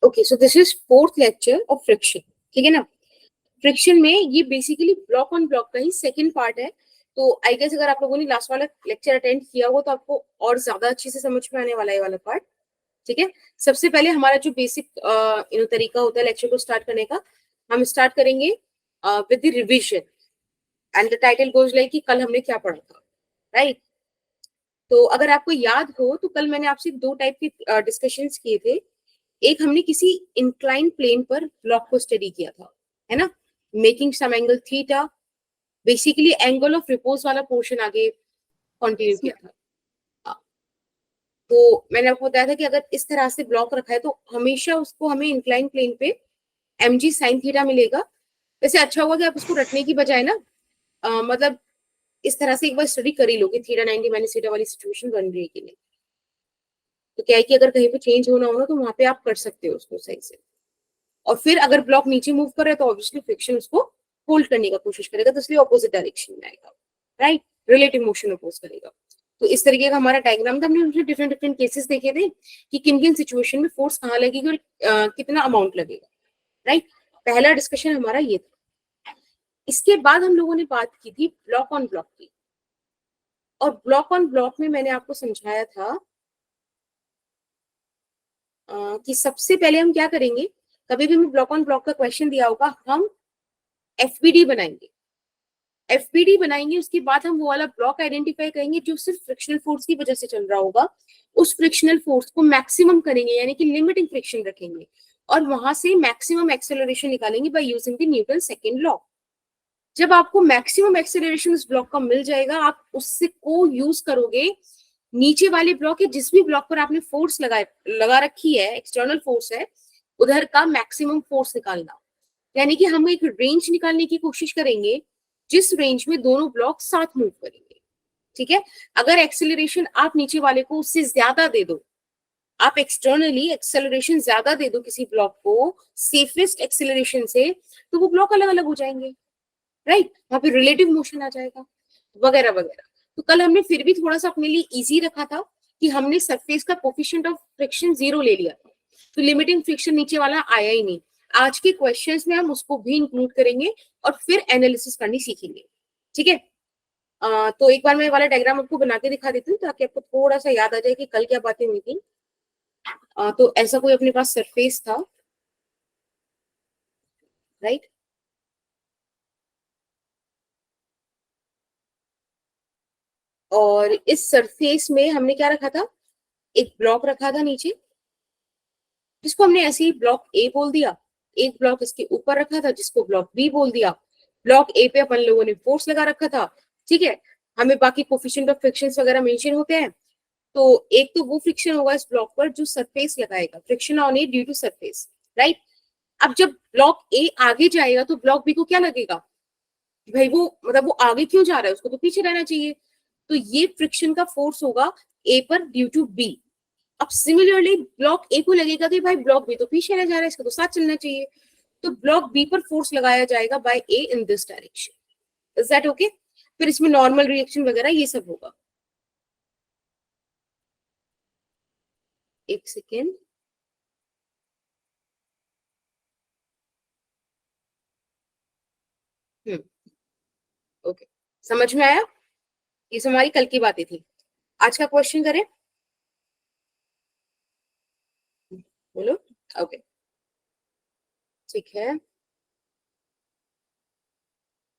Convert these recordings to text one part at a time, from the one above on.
Okay, so this is fourth lecture of friction, ठीक है ना। फ्रिक्शन में ये बेसिकली ब्लॉक ऑन ब्लॉक का ही सेकंड पार्ट है। तो आई गेस अगर आप लोगों ने लास्ट वाला लेक्चर अटेंड किया हो तो आपको और ज्यादा अच्छे से समझ में आने वाला है वाला पार्ट, ठीक है। सबसे पहले हमारा जो बेसिक तरीका होता है लेक्चर को स्टार्ट करने का, हम स्टार्ट करेंगे with the revision and the title goes like कि कल हमने क्या पढ़ा था, राइट। तो अगर आपको याद हो तो कल मैंने आपसे दो टाइप के डिस्कशंस किए थे। एक हमने किसी इंक्लाइन प्लेन पर ब्लॉक को स्टडी किया था, है ना, making some angle theta, basically angle of repose वाला पोर्शन आगे कंटिन्यू किया था। तो मैंने आपको बताया था कि अगर इस तरह से ब्लॉक रखा है तो हमेशा उसको हमें इंक्लाइन प्लेन पे mg sin थीटा मिलेगा। वैसे अच्छा हुआ कि आप उसको रटने की बजाय ना मतलब इस तरह से एक बार स्टडी कर ही लो कि थीटा 90 माइनस थीटा वाली सिचुएशन बन रही है कि नहीं। तो क्या है कि अगर कहीं पे चेंज होना हो ना तो वहां पे आप कर सकते हो उसको सही से। और फिर अगर ब्लॉक नीचे मूव कर रहा है तो ऑब्वियसली फ्रिक्शन उसको होल्ड करने का कोशिश करेगा, तो इसलिए ऑपोजिट डायरेक्शन में आएगा, राइट, रिलेटिव मोशन अपोज करेगा। तो इस तरीके का हमारा डायग्राम था। हमने डिफरेंट डिफरेंट केसेस देखे थे कि किन किन सिचुएशन में फोर्स कहाँ लगेगी और कितना अमाउंट लगेगा, राइट। पहला डिस्कशन हमारा ये था। इसके बाद हम लोगों ने बात की थी ब्लॉक ऑन ब्लॉक की, और ब्लॉक ऑन ब्लॉक में मैंने आपको समझाया था कि सबसे पहले हम क्या करेंगे, कभी भी हमें ब्लॉक ऑन ब्लॉक का क्वेश्चन दिया होगा, हम एफबीडी बनाएंगे। एफबीडी बनाएंगे, उसके बाद हम वो वाला ब्लॉक आइडेंटिफाई करेंगे जो सिर्फ फ्रिक्शनल फोर्स की वजह से चल रहा होगा। उस फ्रिक्शनल फोर्स को मैक्सिमम करेंगे, यानी कि लिमिटिंग फ्रिक्शन रखेंगे, और वहां से मैक्सिमम एक्सेलरेशन निकालेंगे by using the Newton second law. जब आपको मैक्सिमम एक्सेलरेशन उस ब्लॉक का मिल जाएगा, आप उससे को यूज करोगे नीचे वाले ब्लॉक के जिस भी ब्लॉक पर आपने फोर्स लगा रखी है, एक्सटर्नल फोर्स है, उधर का मैक्सिमम फोर्स निकालना। यानी कि हम एक रेंज निकालने की कोशिश करेंगे जिस रेंज में दोनों ब्लॉक साथ मूव करेंगे, ठीक है। अगर एक्सेलरेशन आप नीचे वाले को उससे ज्यादा दे दो, आप एक्सटर्नली एक्सेलरेशन ज्यादा दे दो किसी ब्लॉक को सेफेस्ट एक्सेलरेशन से, तो वो ब्लॉक अलग अलग हो जाएंगे, राइट। वहां पे रिलेटिव मोशन आ जाएगा वगैरह वगैरह। तो कल हमने फिर भी थोड़ा सा अपने लिए इजी रखा था कि हमने सरफेस का कोफिशिएंट ऑफ फ्रिक्शन 0 ले लिया था, तो लिमिटिंग फ्रिक्शन नीचे वाला आया ही नहीं। आज के क्वेश्चंस में हम उसको भी इंक्लूड करेंगे और फिर एनालिसिस करनी सीखेंगे, ठीक है। तो एक बार मैं वाला डायग्राम आपको बना के दिखा देती हूँ ताकि आपको थोड़ा सा याद आ जाए कि कल क्या बातें हुई थी। तो ऐसा कोई अपने पास सरफेस था, राइट। और इस सरफेस में हमने क्या रखा था, एक ब्लॉक रखा था नीचे जिसको हमने ऐसे ही ब्लॉक ए बोल दिया। एक ब्लॉक इसके ऊपर रखा था जिसको ब्लॉक बी बोल दिया। ब्लॉक ए पे अपन लोगों ने फोर्स लगा रखा था, ठीक है। हमें बाकी कोफिशिएंट ऑफ फ्रिक्शन वगैरह मेंशन होते हैं। तो एक तो वो फ्रिक्शन होगा इस ब्लॉक पर जो सरफेस लगाएगा, friction on A due to surface, right. अब जब ब्लॉक ए आगे जाएगा तो ब्लॉक बी को क्या लगेगा, भाई वो मतलब वो आगे क्यों जा रहा है, उसको तो पीछे रहना चाहिए। तो ये फ्रिक्शन का फोर्स होगा ए पर ड्यू टू बी। अब सिमिलरली ब्लॉक ए को लगेगा कि भाई ब्लॉक बी तो पीछे रह जा रहा है, इसको तो साथ चलना चाहिए, तो ब्लॉक बी पर फोर्स लगाया जाएगा by A in this direction. Is that okay? फिर इसमें नॉर्मल रिएक्शन वगैरह ये सब होगा। एक सेकेंड, ओके, समझ में आया? ये सब हमारी कल की बातें थी। आज का क्वेश्चन करें, बोलो। ओके, ठीक है।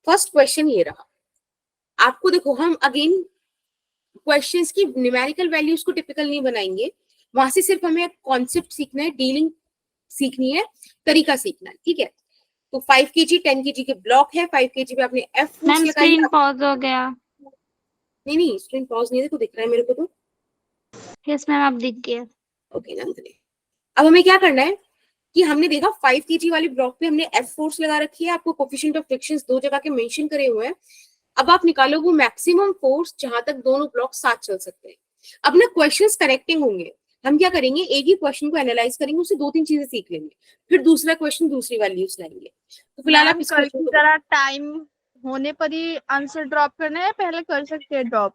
फर्स्ट क्वेश्चन ये रहा। आपको देखो, हम अगेन क्वेश्चंस की न्यूमेरिकल वैल्यूज को टिपिकल नहीं बनाएंगे, वहां से सिर्फ हमें कॉन्सेप्ट सीखना है, डीलिंग सीखनी है, तरीका सीखना है, ठीक है। तो 5 kg 10 kg के ब्लॉक है, 5 kg पे आपने एफ फोर्स लगाई। स्क्रीन पॉज हो गया। नहीं नहीं, स्क्रीन पॉज नहीं है, तो दिख रहा है मेरे को तो। यस मैम, आप दिख गया। ओके नंदनी, अब हमें क्या करना है कि हमने देखा 5 kg वाली ब्लॉक पे हमने एफ फोर्स लगा रखी है, आपको कोफिशिएंट ऑफ फ्रिक्शंस दो जगह के मेंशन करे हुए हैं। अब आप निकालो वो मैक्सिमम फोर्स जहां तक दोनों ब्लॉक साथ चल सकते हैं। अब ना क्वेश्चंस कनेक्टिंग होंगे, हम क्या करेंगे, एक ही क्वेश्चन को एनालाइज करेंगे, उससे दो तीन चीजें सीख लेंगे, फिर दूसरा क्वेश्चन दूसरी वैल्यूज लाएंगे। तो फिलहाल आप इस क्वेश्चन को जरा टाइम होने पर ही आंसर ड्रॉप करना है, पहले कर सकते हैं ड्रॉप?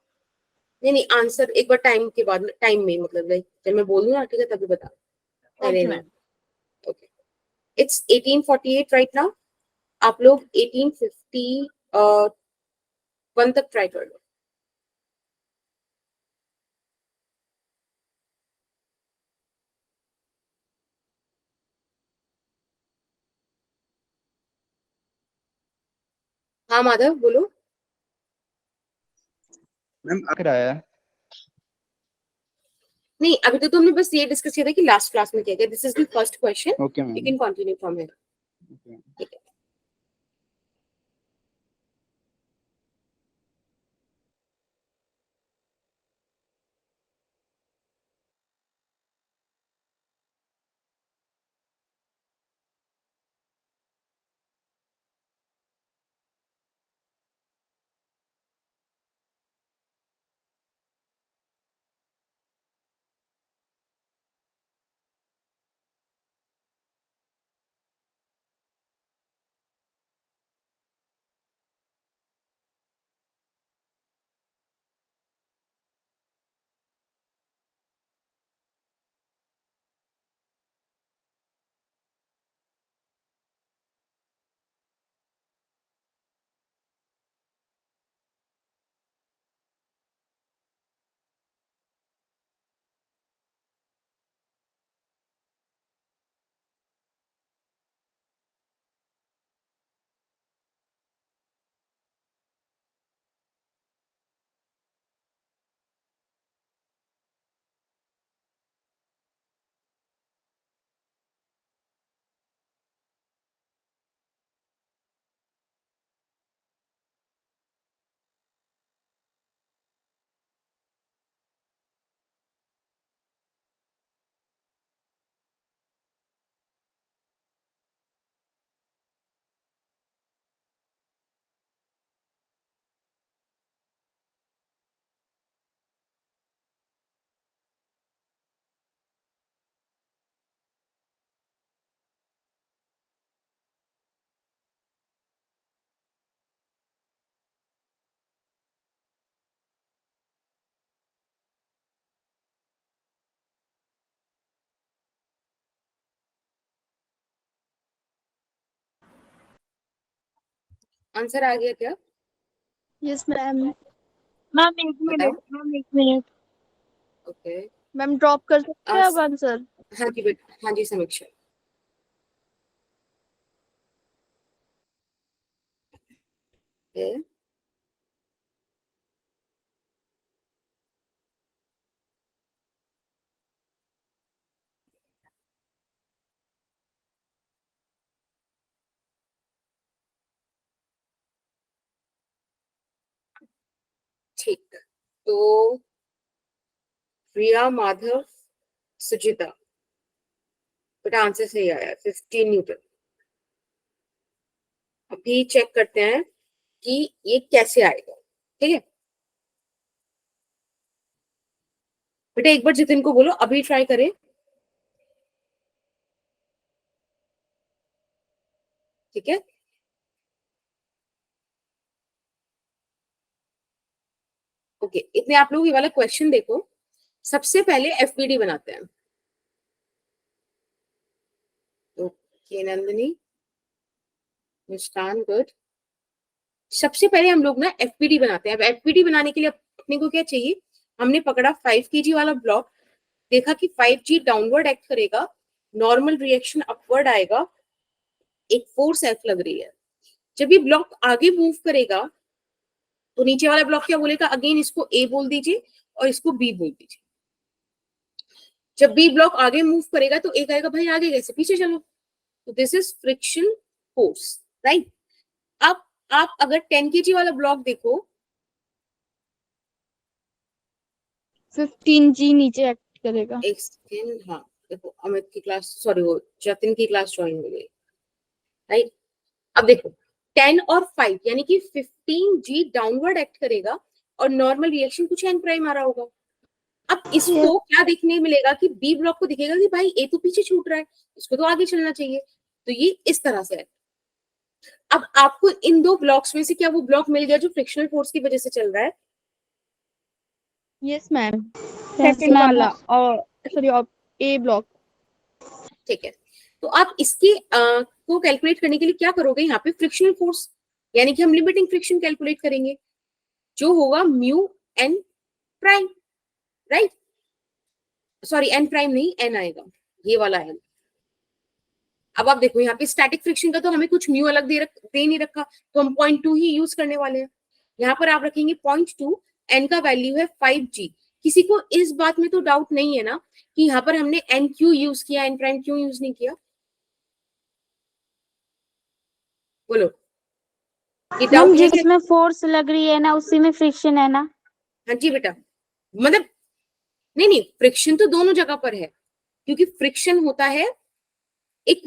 नहीं नहीं, आंसर एक बार टाइम के बाद, टाइम में मतलब जब मैं बोलूँ ना, ठीक है, तभी बता। ओके नहीं मैम। It's 1848 right now. आप लोग 1851 तक ट्राई कर लो. हाँ माधव बोलो. मैम आया है. नहीं, अभी तो हमने बस ये डिस्कस किया था कि लास्ट क्लास में क्या किया. This is the first question. Okay you ma'am. Can continue from here. ठीक है. आंसर आ गया क्या? Yes ma'am. मैम एक बताओ. मिनट, मैम एक मिनट. ओके. मैम ड्रॉप कर सकते हैं अब आंसर. हाँ जी बेटा. हाँ जी समीक्षा. ओके. ठीक. तो प्रिया, माधव, सुजिता, बेटा आंसर सही आया 15 न्यूटन. अभी चेक करते हैं कि ये कैसे आएगा. ठीक है बेटा. एक बार जितिन को बोलो अभी ट्राई करे. ठीक है. ओके. इतने आप लोग ये वाला क्वेश्चन देखो. सबसे पहले एफबीडी बनाते हैं. ओके नंदिनी, मुस्कान, गुड. सबसे पहले हम लोग ना एफपीडी बनाते हैं. अब एफपीडी बनाने के लिए अपने को क्या चाहिए. हमने पकड़ा 5 kg वाला ब्लॉक. देखा कि 5G डाउनवर्ड एक्ट करेगा, नॉर्मल रिएक्शन अपवर्ड आएगा, एक फोर्स एफ लग रही है. जब ये ब्लॉक आगे मूव करेगा तो नीचे वाला ब्लॉक क्या बोलेगा. अगेन इसको ए बोल दीजिए और इसको बी बोल दीजिए. जब बी ब्लॉक आगे मूव करेगा तो एक आएगा भाई आगे कैसे, पीछे चलो. तो this is friction force, right. अब आप अगर 10 kg वाला ब्लॉक देखो. 15G नीचे एक्ट करेगा. एक सेकेंड. हाँ देखो अमित की क्लास, सॉरी वो जतिन की क्लास ज्वाइन हो गई, राइट. अब देखो 10 और 5 यानी कि 15G डाउनवर्ड एक्ट करेगा और नॉर्मल रिएक्शन कुछ एन प्राइम आ रहा होगा. अब इसको क्या देखने मिलेगा कि बी ब्लॉक को दिखेगा कि भाई ए तो पीछे छूट रहा है, इसको तो आगे चलना चाहिए. तो ये इस तरह से है. अब आपको इन दो ब्लॉक्स में से क्या वो ब्लॉक मिल गया जो फ्रिक्शनल फोर्स की वजह से चल रहा है. Yes ma'am. Yes second ma'am. वाला और सॉरी ए ब्लॉक. ठीक है. तो आप इसके को कैलकुलेट करने के लिए क्या करोगे, यहाँ पे फ्रिक्शनल फोर्स यानी कि हम लिमिटिंग फ्रिक्शन कैलकुलेट करेंगे, जो होगा mu N prime, right, sorry N prime नहीं, एन आएगा, ये वाला एन। अब आप देखो यहाँ पे स्टैटिक फ्रिक्शन का तो हमें कुछ म्यू अलग दे नहीं रखा, तो हम 0.2 ही यूज करने वाले हैं। यहाँ पर आप रखेंगे 0.2, एन का वैल्यू है 5g। किसी को इस बात में तो डाउट नहीं है ना कि यहाँ पर हमने एन क्यू यूज किया, एन प्राइम क्यों यूज नहीं किया, बोलो, ये डाउट मैम है क्या? जिसमें फोर्स लग रही है ना उसी में फ्रिक्शन है ना। हाँ जी बेटा, मतलब नहीं नहीं, फ्रिक्शन तो दोनों जगह पर है, क्योंकि फ्रिक्शन होता है एक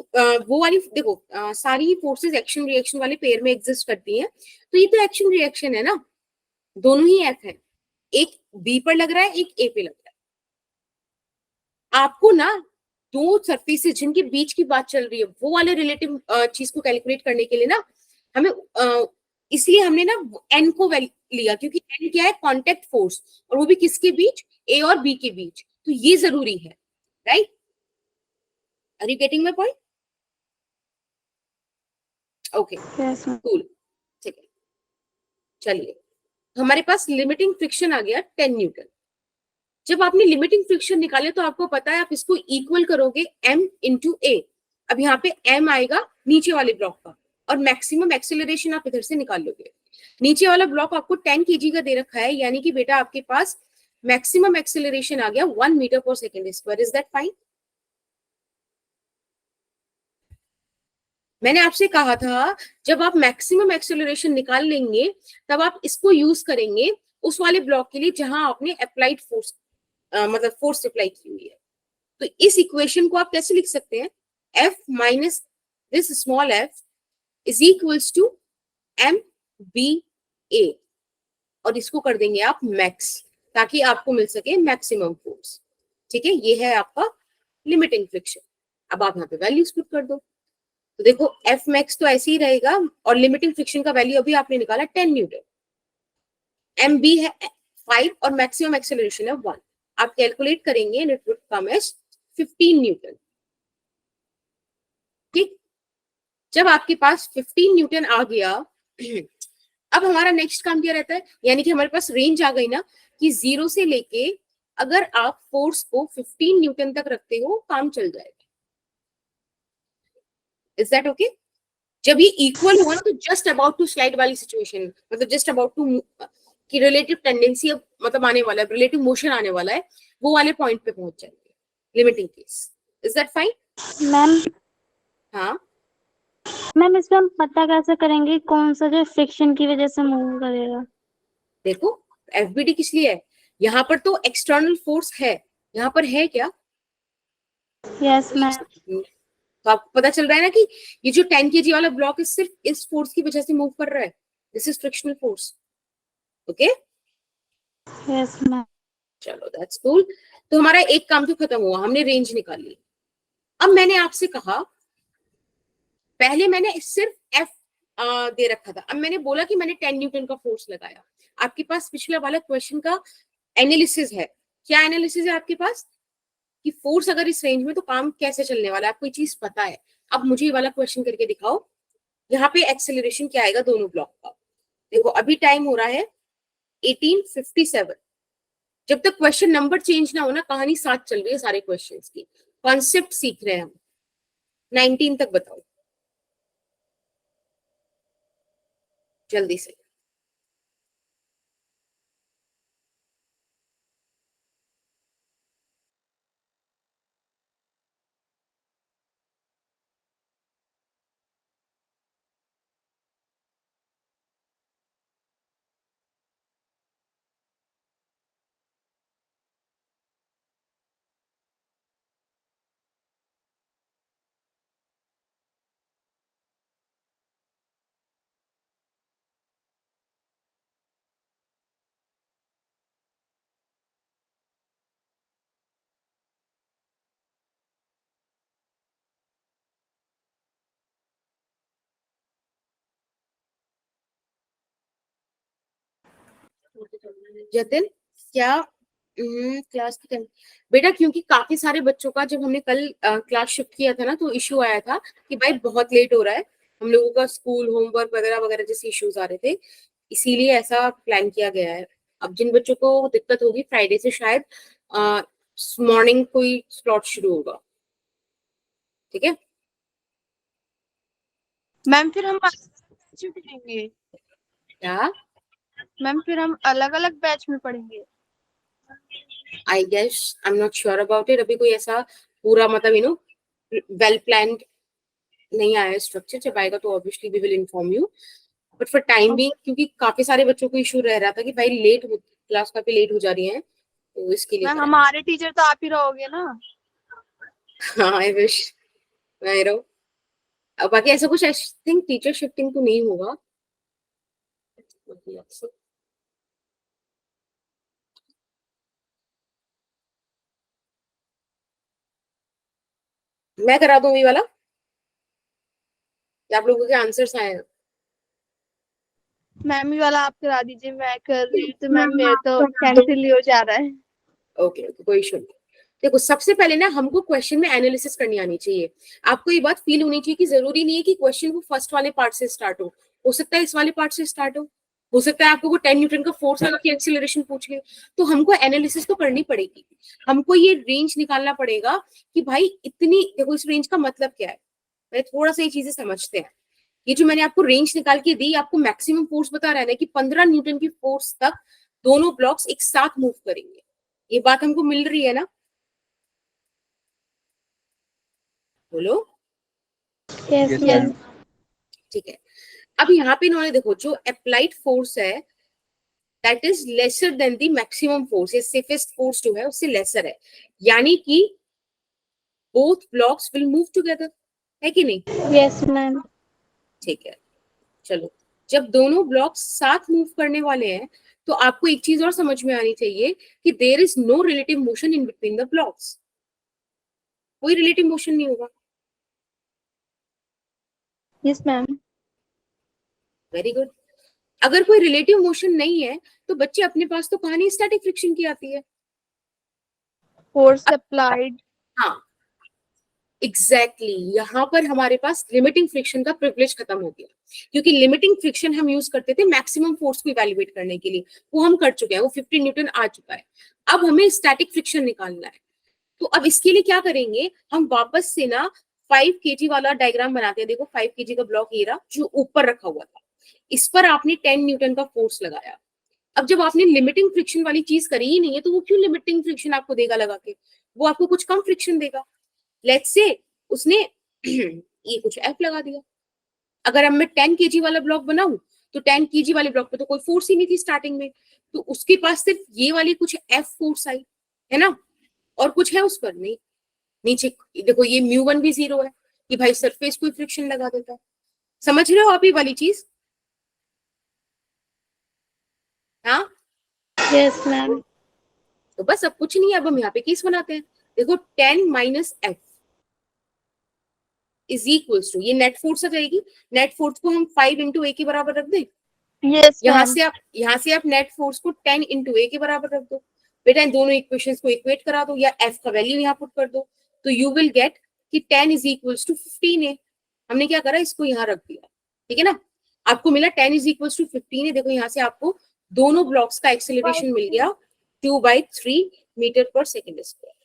वो वाली, देखो सारी फोर्सेस एक्शन रिएक्शन वाले पेयर में एग्जिस्ट करती हैं, तो ये तो एक्शन रिएक्शन है ना, दोनों ही एफ है, एक बी पर लग रहा है, एक ए पे लग रहा है। आपको ना दो सरफेसेस जिनके बीच की बात चल रही है वो वाले रिलेटिव चीज को कैलकुलेट करने के लिए ना हमें इसलिए हमने ना एन को लिया, क्योंकि एन क्या है, कांटेक्ट फोर्स, और वो भी किसके बीच, ए और बी के बीच, तो ये जरूरी है, right? Are you getting my point? Okay yes ma'am. Cool, ठीक है, चलिए हमारे पास लिमिटिंग फ्रिक्शन आ गया 10 न्यूटन। जब आपने लिमिटिंग फ्रिक्शन निकाले तो आपको पता है आप इसको इक्वल करोगे m इंटू ए। अब यहाँ पे m आएगा नीचे वाले ब्लॉक का, और मैक्सिमम एक्सेलरेशन आप इधर से निकाल लोगे। नीचे वाला ब्लॉक आपको 10 kg का दे रखा है, यानी कि बेटा आपके पास मैक्सिमम एक्सेलरेशन आ गया 1 metre per second square. Is that fine? मैंने आपसे कहा था जब आप मैक्सिमम एक्सेलरेशन निकाल लेंगे तब आप इसको यूज करेंगे उस वाले ब्लॉक के लिए जहां आपने अप्लाइड फोर्स मतलब फोर्स अप्लाई की हुई है। तो इस इक्वेशन को आप कैसे लिख सकते हैं, F minus this small f is equals to M B A, और इसको कर देंगे आप मैक्स, ताकि आपको मिल सके मैक्सिमम फोर्स। ठीक है, ये है आपका लिमिटिंग फ्रिक्शन। अब आप यहाँ पे वैल्यूज पुट कर दो, तो देखो एफ मैक्स तो ऐसे ही रहेगा, और लिमिटिंग फ्रिक्शन का वैल्यू अभी आपने निकाला 10 न्यूटन, एम बी है 5 और मैक्सिमम एक्सेलरेशन है 1। आप कैलकुलेट करेंगे and it would come as 15 newton. ठीक, जब आपके पास 15 न्यूटन आ गया अब हमारा नेक्स्ट काम क्या रहता है, यानी कि हमारे पास रेंज आ गई ना कि 0 से लेके अगर आप फोर्स को 15 न्यूटन तक रखते हो काम चल जाएगा। Is that okay? जब ये इक्वल हुआ ना तो जस्ट अबाउट टू स्लाइड वाली सिचुएशन, मतलब जस्ट अबाउट टू की रिलेटिव टेंडेंसी अब मतलब आने वाला है, रिलेटिव मोशन आने वाला है, वो वाले पॉइंट पे पहुंच जाएंगे, limiting case. Is that fine? Ma'am हाँ मैम इसमें हम पता कैसे करेंगे कौन सा जो फ्रिक्शन की वजह से मूव करेगा। देखो एफबीडी किस लिए है, यहाँ पर तो एक्सटर्नल फोर्स है, यहाँ पर है क्या? Yes ma'am. तो आपको पता चल रहा है ना कि ये जो 10 kg वाला ब्लॉक है सिर्फ इस फोर्स की वजह से मूव कर रहा है, this is frictional force. Okay yes ma'am. चलो दैट्स कूल। तो हमारा एक काम तो खत्म हुआ, हमने रेंज निकाल ली। अब मैंने आपसे कहा, पहले मैंने सिर्फ एफ दे रखा था, अब मैंने बोला कि मैंने 10 न्यूटन का फोर्स लगाया। आपके पास पिछला वाला क्वेश्चन का एनालिसिस है, क्या एनालिसिस है आपके पास कि फोर्स अगर इस रेंज में तो काम कैसे चलने वाला है, आपको ये चीज पता है। अब मुझे ये वाला क्वेश्चन करके दिखाओ, यहाँ पे एक्सेलरेशन क्या आएगा दोनों ब्लॉक का। देखो अभी टाइम हो रहा है 1857। जब तक क्वेश्चन नंबर चेंज ना हो ना, कहानी साथ चल रही है सारे क्वेश्चंस की, कॉन्सेप्ट सीख रहे हैं हम। 19 तक बताओ जल्दी से। जतिन क्या क्लास की टाइम बेटा, क्योंकि काफी सारे बच्चों का जब हमने कल क्लास शिफ्ट किया था ना, तो इश्यू आया था कि भाई बहुत लेट हो रहा है, हम लोगों का स्कूल होमवर्क वगैरह वगैरह जैसे इश्यूज आ रहे थे, इसीलिए ऐसा प्लान किया गया है। अब जिन बच्चों को दिक्कत होगी, फ्राइडे से शायद मॉर्निंग कोई स्लॉट शुरू होगा, ठीक है। मैम फिर हम बैच में पढ़ेंगे। क्या? मैम फिर हम अलग अलग बैच में पढ़ेंगे। I guess, I am not sure about it. अभी कोई ऐसा पूरा मतलब वेल प्लान्ड नहीं आया है स्ट्रक्चर। जब आएगा तो obviously we will inform you, but for time being, क्योंकि काफी सारे बच्चों को इशू रह रहा था कि भाई क्लास काफी लेट हो जा रही है, तो इसके लिए मैम करा। हमारे टीचर तो आप ही रहोगे ना। हाँ, आई विश मैं रहो। अब बाकी ऐसा कुछ आई थिंक टीचर शिफ्टिंग तो नहीं होगा। मैं करा दूं ये वाला, या आप लोगों के आंसर्स आए हैं? मैम ही वाला आप करा दीजिए, मैं कर रही हूँ तो मैम मैम मेरे आप तो करवा दो। कैंसिल ही हो जा रहा है। ओके ओके, कोई इशू नहीं। देखो, सबसे पहले ना हमको क्वेश्चन में एनालिसिस करनी आनी चाहिए। आपको ये बात फील होनी चाहिए कि जरूरी नहीं है कि क्वेश्चन वो फर्स्ट वाले पार्ट से स्टार्ट हो सकता है इस वाले पार्ट से स्टार्ट हो सकता है आपको वो 10 न्यूटन का फोर्स वाला की एक्सीलरेशन पूछ ले। तो हमको एनालिसिस तो करनी पड़ेगी, हमको ये रेंज निकालना पड़ेगा कि भाई इतनी, देखो इस रेंज का मतलब क्या है, पहले थोड़ा सा ये चीजें समझते हैं। ये जो मैंने आपको रेंज निकाल के दी, आपको मैक्सिमम फोर्स बता रहा है ना कि 15 न्यूटन की फोर्स तक दोनों ब्लॉक्स एक साथ मूव करेंगे। ये बात हमको मिल रही है ना? बोलो। Yes Yes, ma'am. ma'am. ठीक है। अब यहाँ पे इन्होंने देखो, जो अप्लाइड फोर्स है that is lesser than the maximum force, ये सेफेस्ट फोर्स जो है उससे लेसर है, यानी कि both blocks will move together, है कि नहीं? Yes ma'am. ठीक है, चलो। जब दोनों ब्लॉक्स साथ मूव करने वाले हैं, तो आपको एक चीज और समझ में आनी चाहिए कि there is no relative motion in between the blocks. कोई रिलेटिव मोशन नहीं होगा। Yes ma'am. Very good. अगर कोई रिलेटिव मोशन नहीं है, तो बच्चे अपने पास तो कहानी स्टैटिक फ्रिक्शन की आती है। Force applied. हाँ, एग्जैक्टली यहाँ पर हमारे पास लिमिटिंग फ्रिक्शन का प्रिविलेज खत्म हो गया, क्योंकि लिमिटिंग फ्रिक्शन हम यूज करते थे मैक्सिमम फोर्स को इवैल्यूएट करने के लिए, वो हम कर चुके हैं, वो 50 न्यूटन आ चुका है। अब हमें स्टैटिक फ्रिक्शन निकालना है। तो अब इसके लिए क्या करेंगे, हम वापस से ना 5 kg वाला डायग्राम बनाते हैं। देखो 5 kg का ब्लॉक ये रहा जो ऊपर रखा हुआ था, इस पर आपने 10 न्यूटन का फोर्स लगाया। अब जब आपने लिमिटिंग फ्रिक्शन वाली चीज करी ही नहीं है, तो वो क्यों लिमिटिंग फ्रिक्शन आपको देगा लगा के? वो आपको कुछ कम फ्रिक्शन देगा। लेट्स से उसने ये कुछ एफ लगा दिया। अगर अब मैं 10 kg वाला ब्लॉक बनाऊं, तो 10 kg वाले ब्लॉक पे तो कोई फोर्स ही नहीं थी स्टार्टिंग में, तो उसके पास सिर्फ ये वाली कुछ एफ फोर्स आई है ना, और कुछ है उस पर नहीं। नीचे देखो, ये μ1 भी 0 है कि भाई सरफेस कोई फ्रिक्शन लगा देता है। समझ रहे हो आप ये वाली चीज? हाँ, यस मैम। तो बस अब कुछ नहीं है, अब हम यहाँ पे केस बनाते हैं। देखो 10 minus F is equals to, ये नेट फोर्स आ जाएगी, नेट फोर्स को हम 5 इंटू ए के बराबर रख दें। यस यहाँ मैम। से आप नेट फोर्स को 10 इंटू ए के बराबर रख दो। बेटा इन दोनों इक्वेशंस को इक्वेट करा दो, या एफ का वैल्यू यहाँ पुट कर दो, तो यू विल गेट कि 10 इज इक्वल्स टू 15 ए। हमने क्या करा, इसको यहाँ रख दिया, ठीक है ना। आपको मिला 10 इज इक्वल्स टू 15 ए। देखो यहाँ से आपको दोनों ब्लॉक्स का एक्सेलरेशन मिल गया 2/3 मीटर पर सेकेंड स्क्वायर,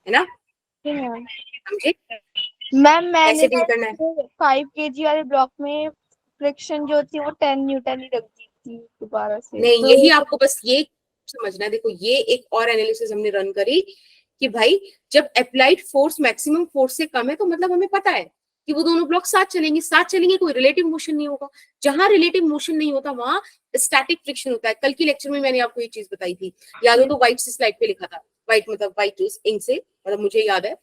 है ना? समझे मैम मैंने कैसे डील करना है? 5 kg वाले ब्लॉक में फ्रिक्शन जो थी वो 10 न्यूटन ही रख दी थी दोबारा से, नहीं, तो यही आपको बस ये समझना है। देखो ये एक और एनालिसिस हमने रन करी कि भाई जब अप्लाइड फोर्स मैक्सिमम फोर्स से कम है, तो मतलब हमें पता है कि वो दोनों ब्लॉक साथ चलेंगे, कोई रिलेटिव मोशन नहीं होगा। जहां रिलेटिव मोशन नहीं होता वहां स्टैटिक फ्रिक्शन होता है। कल की लेक्चर में मैंने आपको ये चीज बताई थी, याद हो तो व्हाइट से स्लाइड पे लिखा था, व्हाइट मतलब व्हाइट इंक से, मतलब मुझे याद है।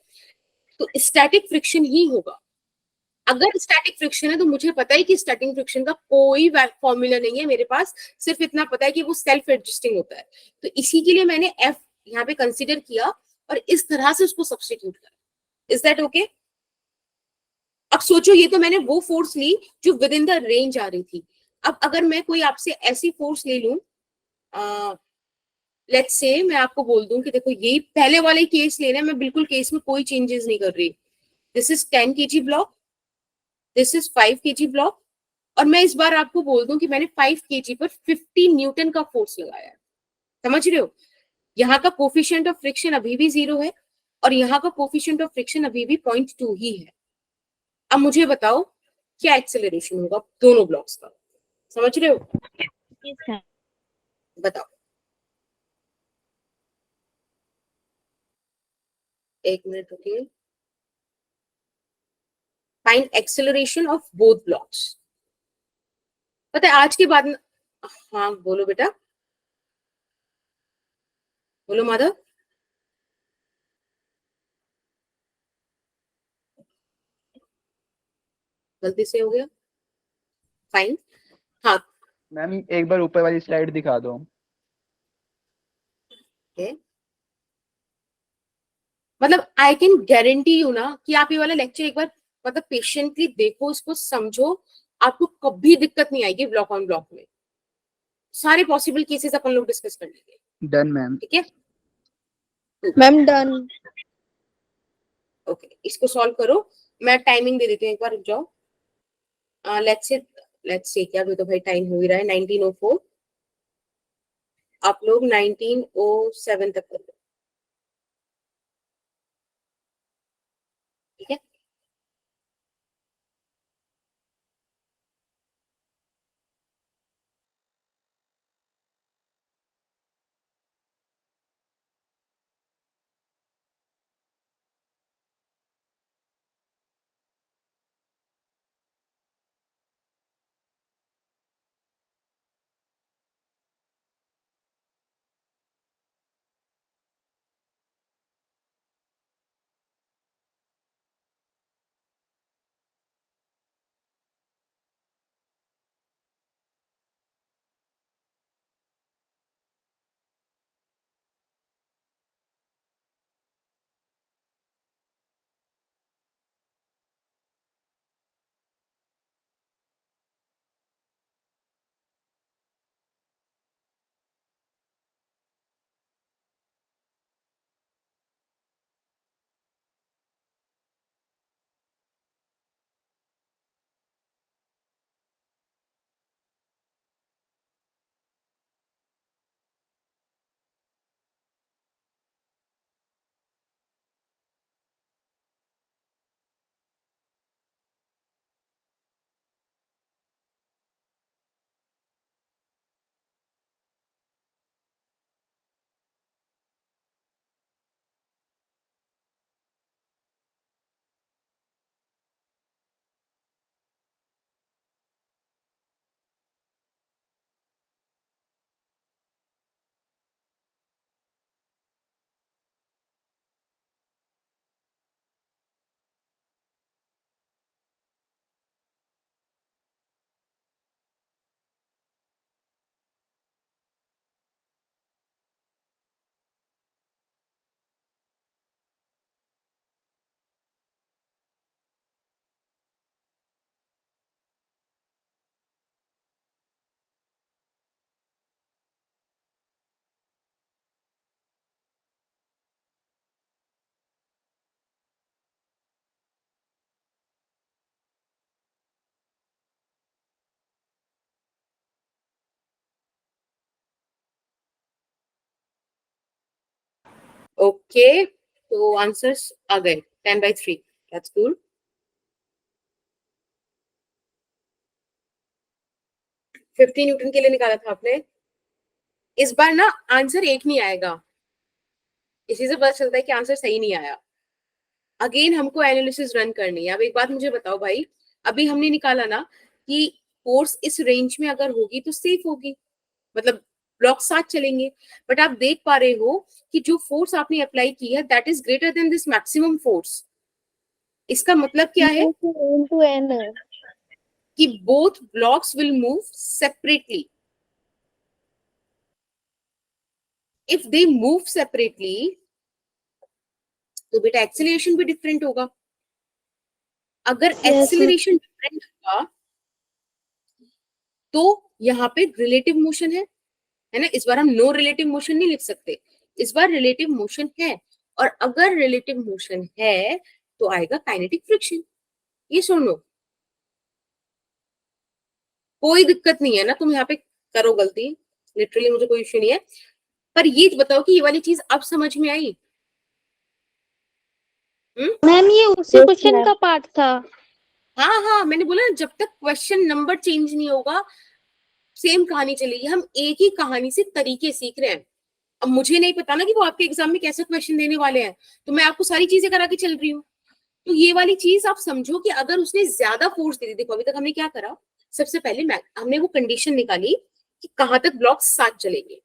तो स्टैटिक फ्रिक्शन ही होगा। अगर स्टैटिक फ्रिक्शन है तो मुझे पता है कि स्टैटिक फ्रिक्शन का कोई फॉर्मूला नहीं है मेरे पास, सिर्फ इतना पता है कि वो सेल्फ एडजस्टिंग होता है। तो इसी के लिए मैंने एफ यहाँ पे कंसीडर किया और इस तरह से उसको सब्स्टिट्यूट करा। Is that okay? अब सोचो, ये तो मैंने वो फोर्स ली जो विद इन द रेंज आ रही थी। अब अगर मैं कोई आपसे ऐसी फोर्स ले लूं लेट्स से मैं आपको बोल दूं कि देखो यही पहले वाले केस लेना है, मैं बिल्कुल केस में कोई चेंजेस नहीं कर रही। This is 10 kg block, this is 5 kg block, और मैं इस बार आपको बोल दूं कि मैंने 5 kg पर 50 न्यूटन का फोर्स लगाया है। समझ रहे हो? यहाँ का कोफिशिएंट ऑफ फ्रिक्शन अभी भी 0 है और यहाँ का कोफिशिएंट ऑफ फ्रिक्शन अभी भी 0.2 ही है। अब मुझे बताओ क्या एक्सेलरेशन होगा दोनों ब्लॉक्स का? समझ रहे हो? बताओ। एक मिनट रुकिए। Find acceleration of both blocks. पता है आज के बाद हाँ बोलो बेटा, बोलो माधव। गलती से हो गया। फाइन। हाँ मैम एक बार ऊपर वाली स्लाइड दिखा दो। है। मतलब आई कैन गारंटी यू ना कि आप ये वाला लेक्चर एक बार मतलब पेशेंटली देखो, उसको समझो, आपको कभी दिक्कत नहीं आएगी ब्लॉक ऑन ब्लॉक में। सारे पॉसिबल केसेस अपन लोग डिस्कस कर लेंगे। Done ma'am. ठीक है मैम डन। ओके, इसको सॉल्व करो। मैं टाइमिंग दे देती हूँ, एक बार रुक जाओ। लेट्स से क्या, तो भाई टाइम हो ही रहा है 1904। आप लोग 1907 तक कर लो। ठीक है ओके, तो आंसर्स आ गए 10/3। That's good. 50 न्यूटन के लिए निकाला था आपने। इस बार ना आंसर एक नहीं आएगा, इसी से पता चलता है कि आंसर सही नहीं आया। अगेन हमको एनालिसिस रन करनी है। अब एक बात मुझे बताओ भाई, अभी हमने निकाला ना कि फोर्स इस रेंज में अगर होगी तो सेफ होगी, मतलब ब्लॉक साथ चलेंगे। बट आप देख पा रहे हो कि जो फोर्स आपने अप्लाई की है that is greater than this maximum force. इसका मतलब क्या है एन टू एन। कि both blocks will move separately. If they move separately तो बेटा एक्सेलरेशन भी डिफरेंट होगा। अगर एक्सेलरेशन डिफरेंट होगा तो यहाँ पे रिलेटिव मोशन है, है ना। इस बार हम नो रिलेटिव मोशन नहीं लिख सकते, इस बार रिलेटिव मोशन है, और अगर रिलेटिव मोशन है तो आएगा काइनेटिक फ्रिक्शन। ये सुन लो, कोई दिक्कत नहीं है ना, तुम यहाँ पे करो गलती, लिटरली मुझे कोई इश्यू नहीं है, पर ये बताओ कि ये वाली चीज अब समझ में आई? मैम ये उसी Yes, क्वेश्चन ma'am. का पार्ट था। हाँ हाँ, मैंने बोला ना, जब तक क्वेश्चन नंबर चेंज नहीं होगा सेम कहानी चलेगी। हम एक ही कहानी से तरीके सीख रहे हैं। अब मुझे नहीं पता ना कि वो आपके एग्जाम में कैसे क्वेश्चन देने वाले हैं, तो मैं आपको सारी चीजें करा के चल रही हूँ। तो ये वाली चीज आप समझो कि अगर उसने ज्यादा फोर्स दे दी, देखो अभी तक हमने क्या करा, सबसे पहले हमने वो कंडीशन निकाली कि कहाँ तक ब्लॉक साथ चलेंगे,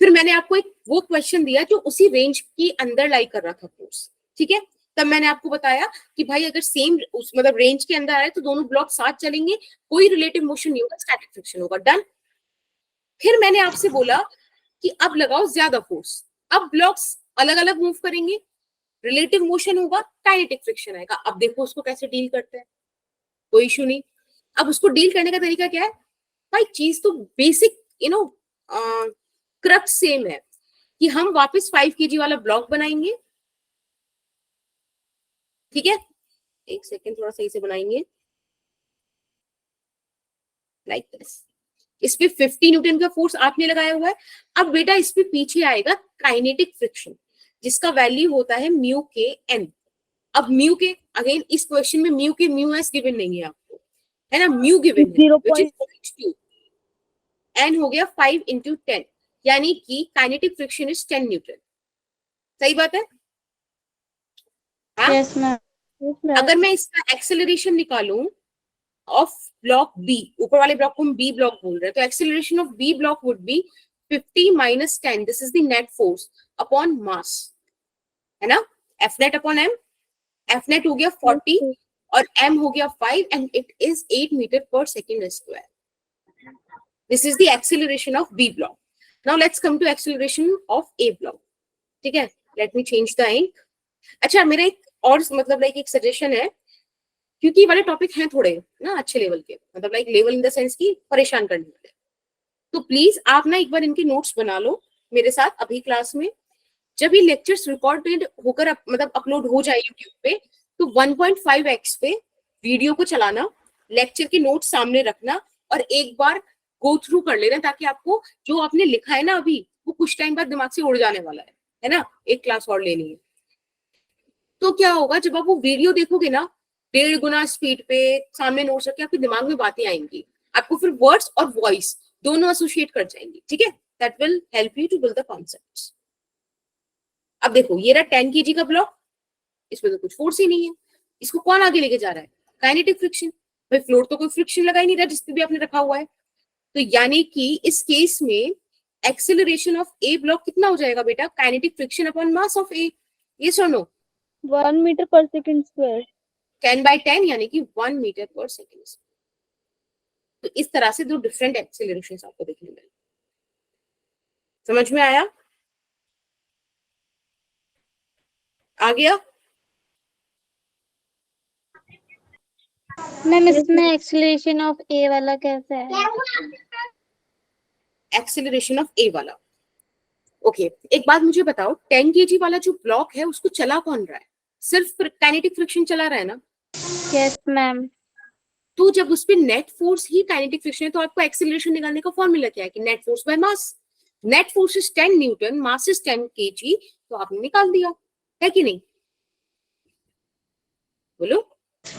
फिर मैंने आपको एक वो क्वेश्चन दिया जो उसी रेंज के अंदर लाई कर रहा था फोर्स, ठीक है। तब मैंने आपको बताया कि भाई अगर सेम उस मतलब रेंज के अंदर आए तो दोनों ब्लॉक साथ चलेंगे, कोई रिलेटिव मोशन नहीं होगा, स्टैटिक फ्रिक्शन होगा, डन। फिर मैंने आपसे बोला कि अब लगाओ ज्यादा फोर्स, अब ब्लॉक्स अलग अलग मूव करेंगे, रिलेटिव मोशन होगा, काइनेटिक फ्रिक्शन आएगा। अब देखो उसको कैसे डील करते हैं, कोई इशू नहीं। अब उसको डील करने का तरीका क्या है भाई, चीज तो बेसिक क्रक्स सेम है कि हम वापस 5 kg वाला ब्लॉक बनाएंगे, ठीक है। एक सेकेंड, थोड़ा सही से बनाएंगे, लाइक दिस। इस पे 50 न्यूटन का फोर्स आपने लगाया हुआ है। अब बेटा इस पे पीछे आएगा काइनेटिक फ्रिक्शन, जिसका वैल्यू होता है म्यू के एन। अब म्यू के, अगेन इस क्वेश्चन में म्यू के म्यू एस गिवन नहीं है आपको, है ना, म्यू गिवन है, which is 0.2, एन हो गया 5 into 10, यानी कि काइनेटिक फ्रिक्शन इज 10 न्यूटन। सही बात है? हाँ? Yes ma'am. Yes, ma'am. अगर मैं इसका एक्सेलरेशन निकालूं ऑफ ब्लॉक बी, ऊपर वाले ब्लॉक को हम बी ब्लॉक बोल रहे हैं, तो acceleration of B block would be 50 minus 10, this is the net force upon mass, है ना, F net upon M. F net हो गया 40 और एम हो गया 5 and it is 8 meter per second square. This is the acceleration of B block. Now let's come to acceleration of A block, ठीक है। Let me change the ink. अच्छा, मेरा एक और मतलब लाइक एक सजेशन है, क्योंकि वाले टॉपिक हैं थोड़े ना अच्छे लेवल के, मतलब like level in the sense की परेशान करने वाले, तो प्लीज आप ना एक बार इनके नोट्स बना लो मेरे साथ अभी क्लास में। जब ये लेक्चर्स रिकॉर्डेड होकर मतलब अपलोड हो जाए यूट्यूब पे, तो 1.5x पे वीडियो को चलाना, लेक्चर के नोट्स सामने रखना और एक बार गो थ्रू कर लेना, ताकि आपको जो आपने लिखा है ना अभी, वो कुछ टाइम बाद दिमाग से उड़ जाने वाला है ना। एक क्लास और लेनी है तो क्या होगा, जब आप वो वीडियो देखोगे ना 1.5 गुना स्पीड पे सामने नोट्स रख के, आपके दिमाग में बातें आएंगी, आपको फिर वर्ड्स और वॉइस दोनों एसोसिएट कर जाएंगी, ठीक है। That will help you to build the concepts. अब देखो ये रहा 10 kg का ब्लॉक, इसमें तो कुछ फोर्स ही नहीं है, इसको कौन आगे लेके जा रहा है, काइनेटिक फ्रिक्शन। भाई फ्लोर तो कोई फ्रिक्शन लगा ही नहीं रहा जिसपे भी आपने रखा हुआ है, तो यानी कि इस केस में एक्सेलरेशन ऑफ ए ब्लॉक कितना हो जाएगा बेटा, kinetic friction upon mass of A. ये सुनो, 1 meter per second square. 10/10 यानी कि 1 मीटर पर सेकेंड। तो इस तरह से दो डिफरेंट एक्सेलरेशंस आपको देखने मिले। समझ में आया? आ गया? मैम इसमें एक्सेलरेशन ऑफ ए वाला कैसे है? एक्सेलरेशन ऑफ ए वाला, ओके एक बात मुझे बताओ, 10 kg वाला जो ब्लॉक है उसको चला कौन रहा है, सिर्फ काइनेटिक फ्रिक्शन चला रहा है ना। Yes ma'am. तो जब उस पे नेट फोर्स ही काइनेटिक फ्रिक्शन है, तो आपको एक्सेलरेशन निकालने का फॉर्मूला क्या है कि net force by mass. Net force is 10 Newton, mass is 10 kg, तो आपने निकाल दिया, है कि नहीं? बोलो।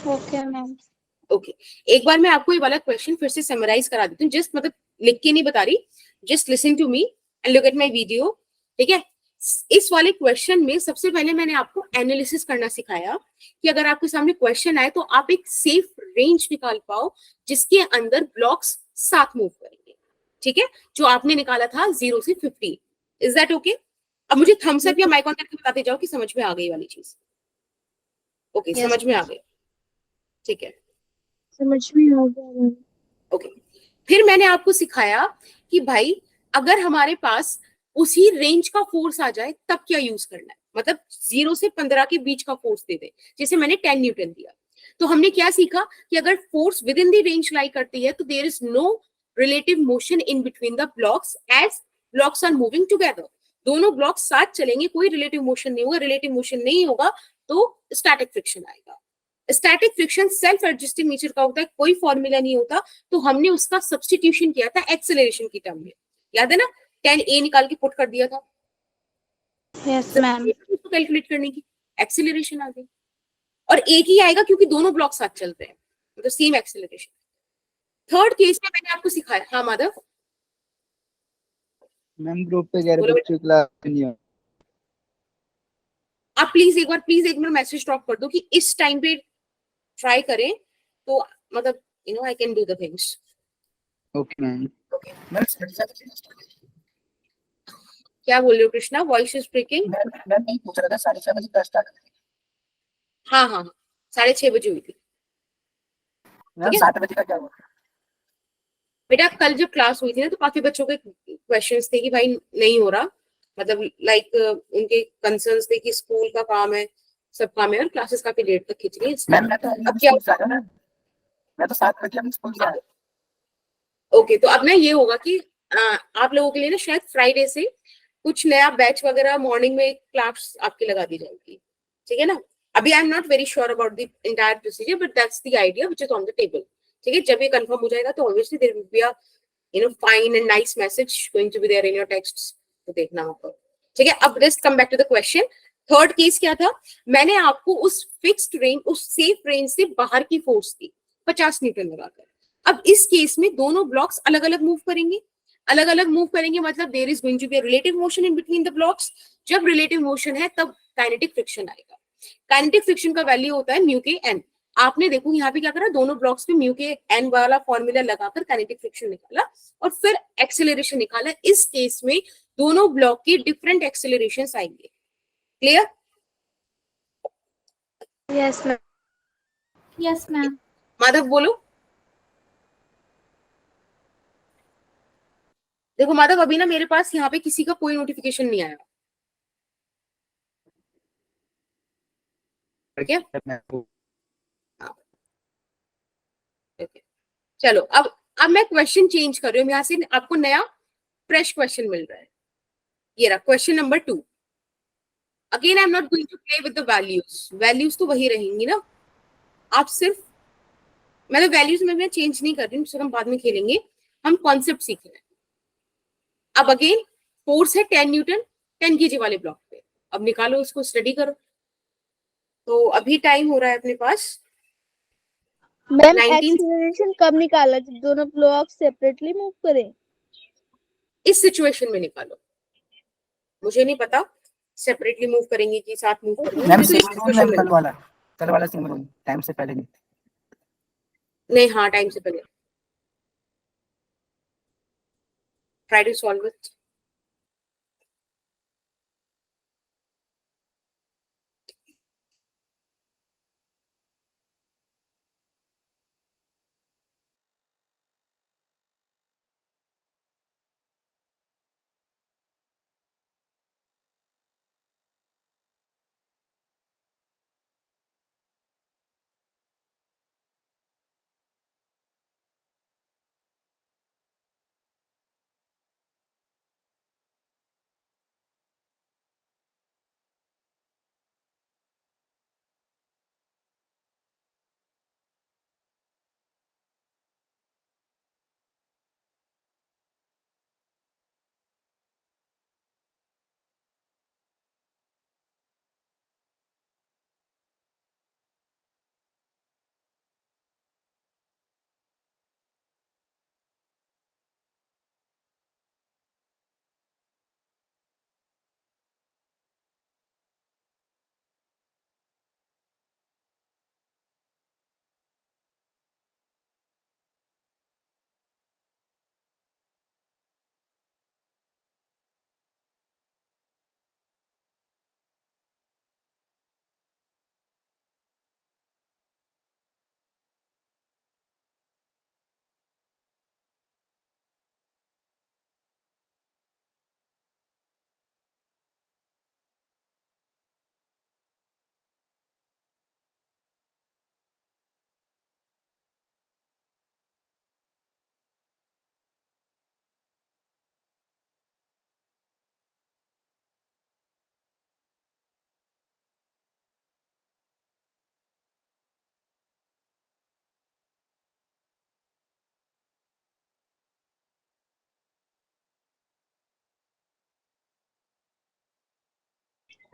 Okay ma'am. ओके एक बार मैं आपको ये वाला क्वेश्चन फिर से समराइज करा देती हूँ, जस्ट मतलब लिख के नहीं बता रही, just listen to me and look at my video, ठीक है। इस वाले क्वेश्चन में सबसे पहले मैंने आपको एनालिसिस करना सिखाया कि अगर आपके सामने क्वेश्चन आए तो आप एक सेफ रेंज निकाल पाओ जिसके अंदर ब्लॉक्स साथ मूव करेंगे, ठीक है, जो आपने निकाला था 0 से 50। Is that okay? अब मुझे थम्स अप या माइक ऑन करके बताते जाओ कि समझ में आ गई वाली चीज। Okay Yes. समझ में आ गई, ठीक है, समझ में आ गया। ओके। फिर मैंने आपको सिखाया कि भाई अगर हमारे पास उसी रेंज का फोर्स आ जाए तब क्या यूज करना है, मतलब 0 से 15 के बीच का फोर्स दे दे, जैसे मैंने 10 न्यूटन दिया, तो हमने क्या सीखा कि अगर force within the range lie करती है तो there is no relative motion in between the blocks as blocks are moving together, दोनों ब्लॉक साथ चलेंगे, कोई रिलेटिव मोशन नहीं होगा, रिलेटिव मोशन नहीं होगा तो स्टैटिक फ्रिक्शन आएगा। Static friction self adjusting nature का होता है, कोई फॉर्मूला नहीं होता, तो हमने उसका सब्स्टिट्यूशन किया था एक्सेलरेशन की टर्म में, याद है ना, 10a निकाल के पुट कर दिया था, यस मैम। उसको कैलकुलेट करने की, एक्सेलरेशन आ गई, और एक ही आएगा क्योंकि दोनों ब्लॉक साथ चलते हैं, मतलब सेम एक्सेलरेशन। थर्ड केस में मैंने आपको सिखाया, हाँ माधव मैम ग्रुप पे कह रहे बोलो बेटा। बच्चों क्लास नहीं हो। आप प्लीज एक बार मैसेज ड्रॉप कर दो कि इस टाइम पे ट्राई करें, तो मतलब you know I can do the things. Okay ma'am. क्या बोल रहे हो Krishna, voice is breaking. Ma'am नहीं पूछ रहा था 6:30 बजे क्लास स्टार्ट। हाँ हाँ हाँ, 6:30 बजे हुई थी। मैम ठीक है 7 बजे का क्या हुआ? बेटा, कल जब क्लास हुई थी ना तो काफी बच्चों के क्वेश्चंस थे कि भाई नहीं हो रहा, मतलब लाइक उनके कंसर्न्स थे कि स्कूल का काम है, सब काम है, और क्लासेस काफी लेट तक खिंच रही है इसलिए। मैम मैं तो अब क्या, स्कूल से आ रहा हूँ। मैं तो 7 बजे अपने स्कूल से आया। ओके, तो अब ना ये होगा कि आप लोगों के लिए ना शायद फ्राइडे से कुछ नया बैच वगैरह मॉर्निंग में क्लास आपकी लगा दी जाएगी, ठीक है ना। अभी I am not very sure about the entire procedure, but that's the idea which is on the table. ठीक है, जब ये कंफर्म हो जाएगा तो obviously there will be a fine and nice message going to be there in your texts, तो देखना आपको। ठीक है, अब let's come back to the question। Third case क्या था, मैंने आपको उस फिक्स्ड रेंज, उस सेफ रेंज से बाहर की फोर्स दी 50 न्यूटन लगाकर। अब इस केस में दोनों ब्लॉक्स अलग अलग मूव करेंगे, अलग अलग मूव करेंगे, मतलब there is going to be a relative motion in between the blocks. जब रिलेटिव मोशन है तब काइनेटिक फ्रिक्शन आएगा। काइनेटिक फ्रिक्शन का वैल्यू होता है म्यू के एन। आपने देखो यहाँ पे क्या करा, दोनों ब्लॉक्स पे म्यू के एन वाला फॉर्मूला लगाकर काइनेटिक फ्रिक्शन निकाला और फिर एक्सेलरेशन निकाला। इस केस में दोनों ब्लॉक के डिफरेंट एक्सेलरेशन आएंगे। Clear? Yes ma'am. Yes ma'am. Madhav बोलो। देखो माधव, अभी ना मेरे पास यहाँ पे किसी का कोई नोटिफिकेशन नहीं आया, ठीक है। मैम हाँ, ठीक है। चलो, अब मैं क्वेश्चन चेंज कर रही हूँ, यहाँ से आपको नया फ्रेश क्वेश्चन मिल रहा है। ये रहा question number 2। Again I am not going to play with the values, values तो वही रहेंगी ना, आप सिर्फ, मतलब वैल्यूज में मैं चेंज नहीं कर रही हूँ, फिर हम बाद में खेलेंगे, हम कॉन्सेप्ट सीख रहे हैं। अब अगेन फोर्स है 10 न्यूटन 10 केजी वाले ब्लॉक पे, अब निकालो उसको, स्टडी करो। तो अभी टाइम हो रहा है अपने पास मैम 19। एक्सीलरेशन कब निकाला जब दोनों ब्लॉक सेपरेटली मूव करें? इस सिचुएशन में निकालो, मुझे नहीं पता सेपरेटली मूव करेंगे कि साथ मूव करेंगे, मैम मुझे तो इस सेम रूल मैम सिचुएशन में कल वाला सेम रूल टाइम से पहले नहीं। नहीं, हाँ टाइम से पहले। Try to solve it.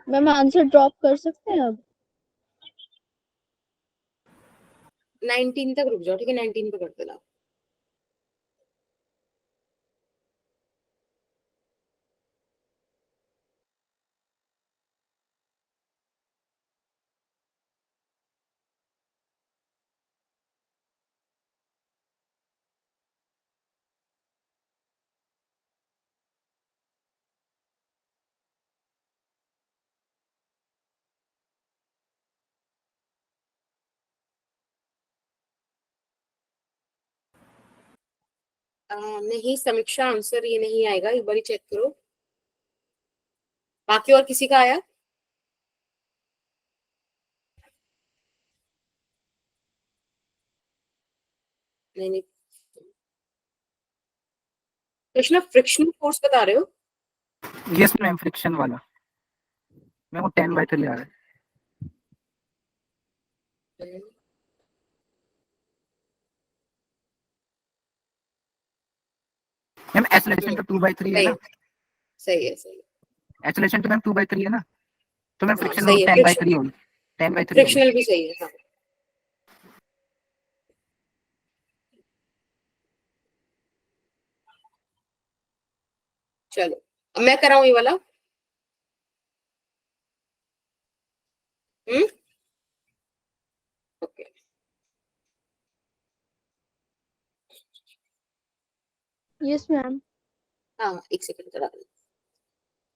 Ma'am answer drop कर सकते हैं अब? 19 तक रुक जाओ, ठीक है, 19 पे कर देना। नहीं समीक्षा, आंसर ये नहीं आएगा, एक बार चेक करो। बाकी और किसी का आया? नहीं नहीं, कृष्णा फ्रिक्शनल फोर्स बता रहे हो? यस मैम, फ्रिक्शन वाला मैम, वो 10/3 आ रहा है मैम। एक्सेलरेशन तो 2/3 है सही ना? है, सही है, सही है। एक्सेलरेशन तो मैम 2/3 है ना, तो मैम हाँ फ्रिक्शन सही है, 10/3 होगी, 10/3 होगी। फ्रिक्शनल भी सही है, हाँ। चलो अब मैं कराऊं ये वाला। Okay, yes ma'am. हाँ एक सेकंड करा दो।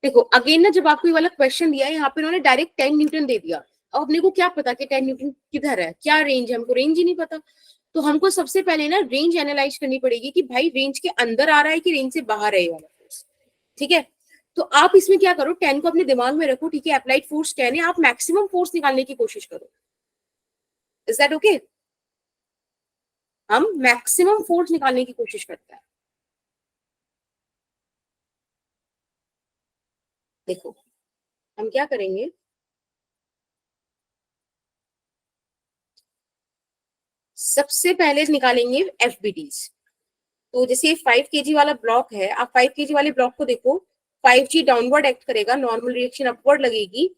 देखो अगेन ना, जब आपको ये वाला क्वेश्चन दिया है, यहाँ पे उन्होंने डायरेक्ट 10 न्यूटन दे दिया। अब अपने को क्या पता कि 10 न्यूटन किधर है, क्या रेंज है, हमको रेंज ही नहीं पता। तो हमको सबसे पहले ना रेंज एनालाइज करनी पड़ेगी कि भाई रेंज के अंदर आ रहा है कि रेंज से बाहर है ये वाला फोर्स। ठीक है, तो आप इसमें क्या करो, 10 को अपने दिमाग में रखो, ठीक है, अप्लाइड फोर्स 10 है, आप मैक्सिमम फोर्स निकालने की कोशिश करो। Is that okay? हम मैक्सिमम फोर्स निकालने की कोशिश करते हैं। देखो हम क्या करेंगे, सबसे पहले निकालेंगे एफबीटीज। तो जैसे 5 kg वाला ब्लॉक है, आप 5 kg वाले ब्लॉक को देखो, 5G डाउनवर्ड एक्ट करेगा, नॉर्मल रिएक्शन अपवर्ड लगेगी।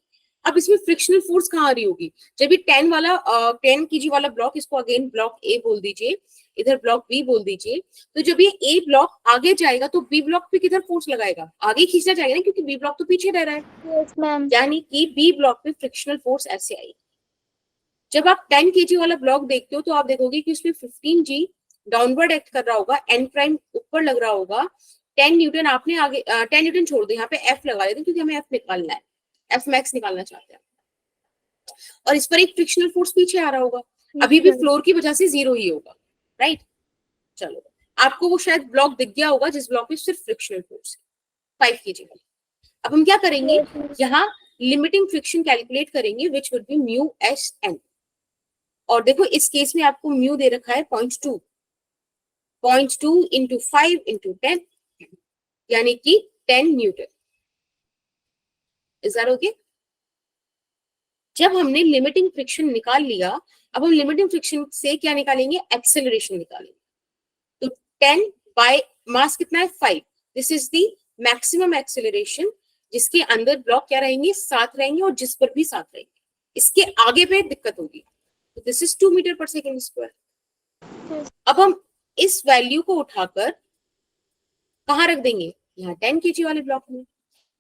अब इसमें फ्रिक्शनल फोर्स कहाँ आ रही होगी? जब ये 10 kg वाला ब्लॉक, इसको अगेन ब्लॉक ए बोल दीजिए, इधर ब्लॉक बी बोल दीजिए। तो जब ये ए ब्लॉक आगे जाएगा तो बी ब्लॉक पे किधर फोर्स लगाएगा? आगे खींचना चाहिए ना, क्योंकि बी ब्लॉक तो पीछे रह रहा है। Yes ma'am. यानी कि बी ब्लॉक पे फ्रिक्शनल फोर्स ऐसे आएगी। जब आप 10 kg वाला ब्लॉक देखते हो तो आप देखोगे कि उसमें 15G डाउनवर्ड एक्ट कर रहा होगा, एन प्राइम ऊपर लग रहा होगा, 10 न्यूटन आपने आगे 10 न्यूटन छोड़ दो, यहाँ पे एफ लगा देते हैं क्योंकि हमें एफ निकालना है, एफ मैक्स निकालना चाहते हैं। और इस पर एक फ्रिक्शनल फोर्स पीछे आ रहा होगा, अभी भी फ्लोर की वजह से 0 ही होगा, राइट। चलो आपको वो शायद ब्लॉक दिख गया होगा जिस ब्लॉक में सिर्फ फ्रिक्शनल फोर्स है, 5 kg वाला। अब हम क्या करेंगे, यहाँ लिमिटिंग फ्रिक्शन कैलकुलेट करेंगे, which would be mu S N. और देखो इस केस में आपको म्यू दे रखा है 0.2, 0.2 इंटू 5 इंटू 10, यानी कि 10 न्यूटन। Is that okay? जब हमने लिमिटिंग फ्रिक्शन निकाल लिया, अब हम लिमिटिंग फ्रिक्शन से क्या निकालेंगे, एक्सेलरेशन निकालेंगे। तो 10 बाय मास कितना है 5, this is the maximum acceleration, जिसके अंदर ब्लॉक क्या रहेंगे, 7 रहेंगे, और जिस पर भी 7 रहेंगे। इसके आगे पे दिक्कत होगी, तो this is 2 metre per second square. अब हम इस वैल्यू को उठाकर कहाँ रख देंगे, यहाँ 10 kg वाले ब्लॉक में।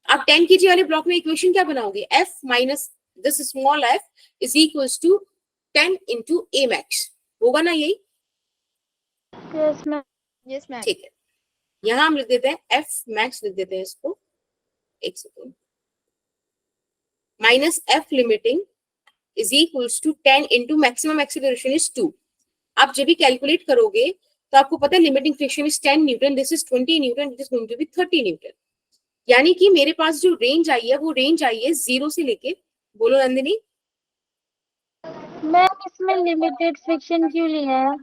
आप 10 kg वाले ब्लॉक में इक्वेशन क्या बनाओगे, f minus this small f is equals to 10 into A max, होगा ना यही? Yes ma'am. Yes ma'am. ठीक है, यहाँ हम लिख देते हैं f मैक्स, लिख देते हैं इसको, एक second, minus f limiting is equals to 10 into maximum acceleration is 2। आप जब भी कैलकुलेट करोगे तो आपको पता है limiting friction is 10 newton, this is 20 newton, it is going to be 30 newton. यानी कि मेरे पास जो रेंज आई है वो रेंज आई है 0 से लेके, बोलो नंदिनी। मैम इसमें लिमिटेड फ्रिक्शन क्यों लिया है?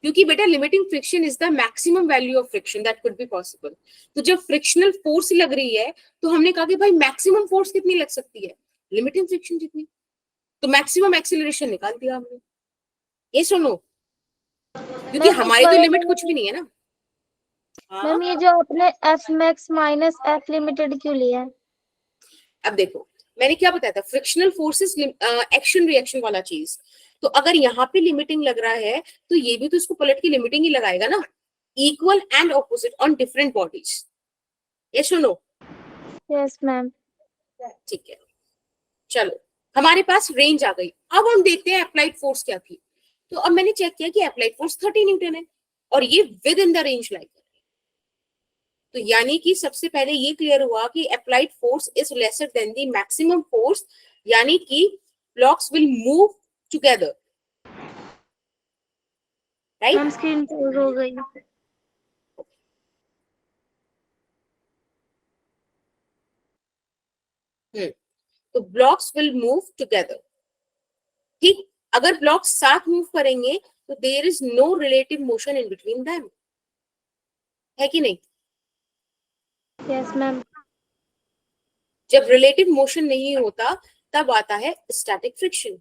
क्योंकि बेटा limiting friction is the maximum value of friction that could be possible. तो जब फ्रिक्शनल फोर्स लग रही है तो हमने कहा कि भाई मैक्सिमम फोर्स कितनी लग सकती है, लिमिटिंग फ्रिक्शन जितनी, तो मैक्सिमम एक्सीलरेशन निकाल दिया हमने। ये सुनो, क्योंकि हमारी तो लिमिट कुछ भी नहीं है ना। मैम ये जो आपने F max minus F limited क्यों लिया है? अब देखो मैंने क्या बताया था, फ्रिक्शनल फोर्सेस एक्शन रिएक्शन वाला चीज। तो अगर यहाँ पे लिमिटिंग लग रहा है तो ये भी तो इसको पलट के लिमिटिंग ही लगाएगा ना, equal and opposite on different bodies. Yes और नो? Yes ma'am. ठीक है, चलो हमारे पास रेंज आ गई। अब हम देखते हैं अप्लाइड फोर्स क्या थी। तो अब मैंने चेक किया कि अप्लाइड फोर्स 30 न्यूटन है और ये with in the range like. तो यानी कि सबसे पहले ये क्लियर हुआ कि applied force is lesser than the maximum force, यानी कि blocks will move together, right? Ma'am screen pause हो गई। तो ब्लॉक्स विल मूव टुगेदर। ठीक, अगर ब्लॉक्स साथ मूव करेंगे तो there is no relative motion in between them, है कि नहीं? Yes ma'am. जब रिलेटिव मोशन नहीं होता तब आता है स्टैटिक फ्रिक्शन,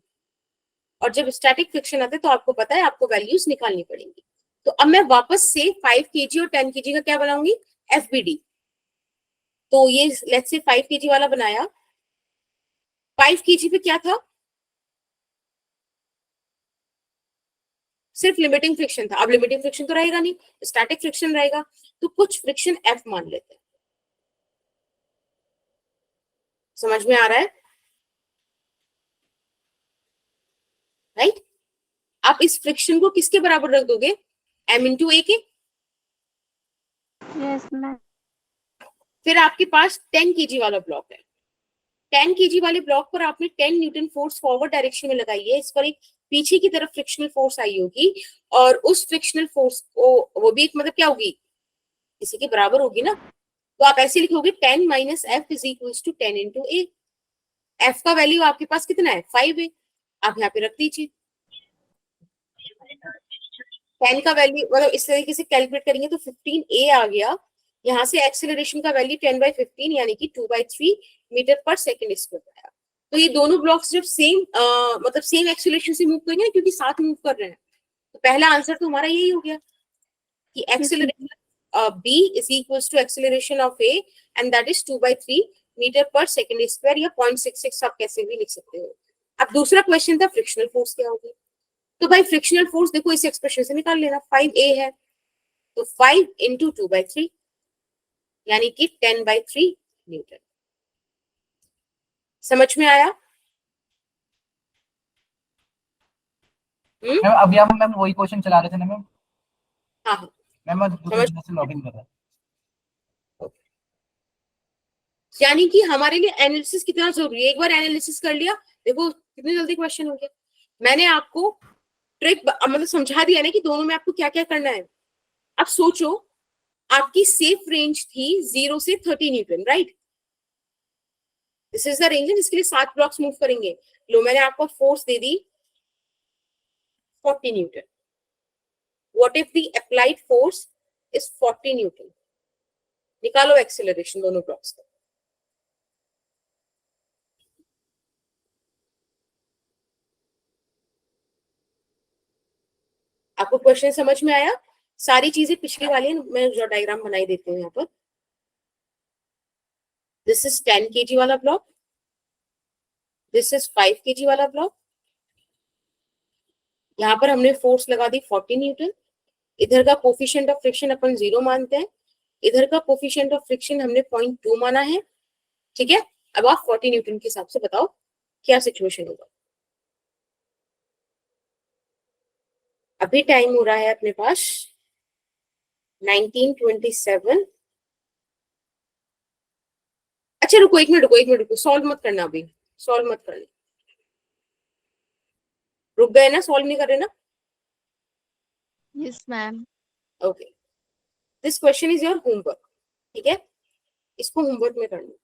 और जब स्टैटिक फ्रिक्शन आता है तो आपको पता है आपको वैल्यूज निकालनी पड़ेंगी। तो अब मैं वापस से 5 kg और 10 kg का क्या बनाऊंगी, एफबीडी। तो ये लेट्स से 5 kg वाला बनाया। 5 kg पे क्या था, सिर्फ लिमिटिंग फ्रिक्शन था। अब लिमिटिंग फ्रिक्शन तो रहेगा नहीं, स्टैटिक फ्रिक्शन रहेगा। तो कुछ फ्रिक्शन एफ मान लेते हैं। समझ में आ रहा है, राइट? आप इस फ्रिक्शन को किसके बराबर रख दोगे, एम इंटू ए के। Yes ma'am. फिर आपके पास 10 kg वाला ब्लॉक है। 10 kg वाले ब्लॉक पर आपने 10 न्यूटन फोर्स फॉरवर्ड डायरेक्शन में लगाई है। इस पर एक पीछे की तरफ फ्रिक्शनल फोर्स आई होगी, और उस फ्रिक्शनल फोर्स को वो भी एक मतलब क्या होगी, इसी के बराबर होगी ना। तो आप ऐसे लिखोगे 10 minus F is equals to 10 into A. F का वैल्यू आपके पास कितना है, 5 है, आप यहाँ पे रख दीजिए। 10 का वैल्यू मतलब इस तरीके से कैलकुलेट करेंगे तो 15 ए आ गया। यहाँ से एक्सेलरेशन का वैल्यू 10/15 यानी कि 2/3 मीटर पर सेकेंड स्क्वायर आया। तो ये दोनों ब्लॉक्स जब सेम मतलब सेम एक्सेलरेशन से मूव करेंगे क्योंकि साथ मूव कर रहे हैं, तो पहला आंसर तो हमारा यही हो गया कि acceleration b is equals to acceleration of a and that is 2/3 metre per second square, या 0.66 आप कैसे भी लिख सकते हो। अब दूसरा क्वेश्चन था फ्रिक्शनल फोर्स क्या होगी। तो भाई फ्रिक्शनल फोर्स देखो इस एक्सप्रेशन से निकाल लेना, 5a है तो 5 इंटू 2/3 यानी कि 10/3 न्यूटन। समझ में आया? मैम अभी हम मैम वही क्वेश्चन चला रहे थे ना मैम। हाँ हाँ मैम दूसरे से लॉगिन कर रहा है। यानी कि हमारे लिए एनालिसिस कितना जरूरी है, एक बार एनालिसिस कर लिया, देखो कितनी जल्दी क्वेश्चन हो गया। मैंने आपको ट्रिक मतलब समझा दिया ना कि दोनों में आपको क्या क्या करना है। अब सोचो आपकी सेफ रेंज थी 0 से 30 Newton, right? This is the range जिसके लिए 7 ब्लॉक्स मूव करेंगे। लो मैंने आपको force they the 40 Newton. What if the applied force is 40 Newton? निकालो एक्सेलरेशन दोनों ब्लॉक्स का। आपको क्वेश्चन समझ में आया? सारी चीजें पिछली वाली मैं जो डायग्राम बनाई देती हूँ यहाँ पर। दिस इज 10 kg वाला ब्लॉक, दिस इज 5 kg वाला ब्लॉक। यहाँ पर हमने फोर्स लगा दी 40 न्यूटन। इधर का कोफिशिएंट ऑफ फ्रिक्शन अपन 0 मानते हैं, इधर का कोफिशिएंट ऑफ फ्रिक्शन हमने 0.2 माना है। ठीक है, अब आप 40 न्यूटन के हिसाब से बताओ क्या सिचुएशन होगा। अभी टाइम हो रहा है अपने पास 19:27। अच्छा रुको, एक मिनट रुको, सॉल्व मत करना, अभी सॉल्व मत करना। रुक गए ना, सॉल्व नहीं कर रहे ना? Yes ma'am. Okay, this question is your homework. ठीक है, इसको होमवर्क में करना।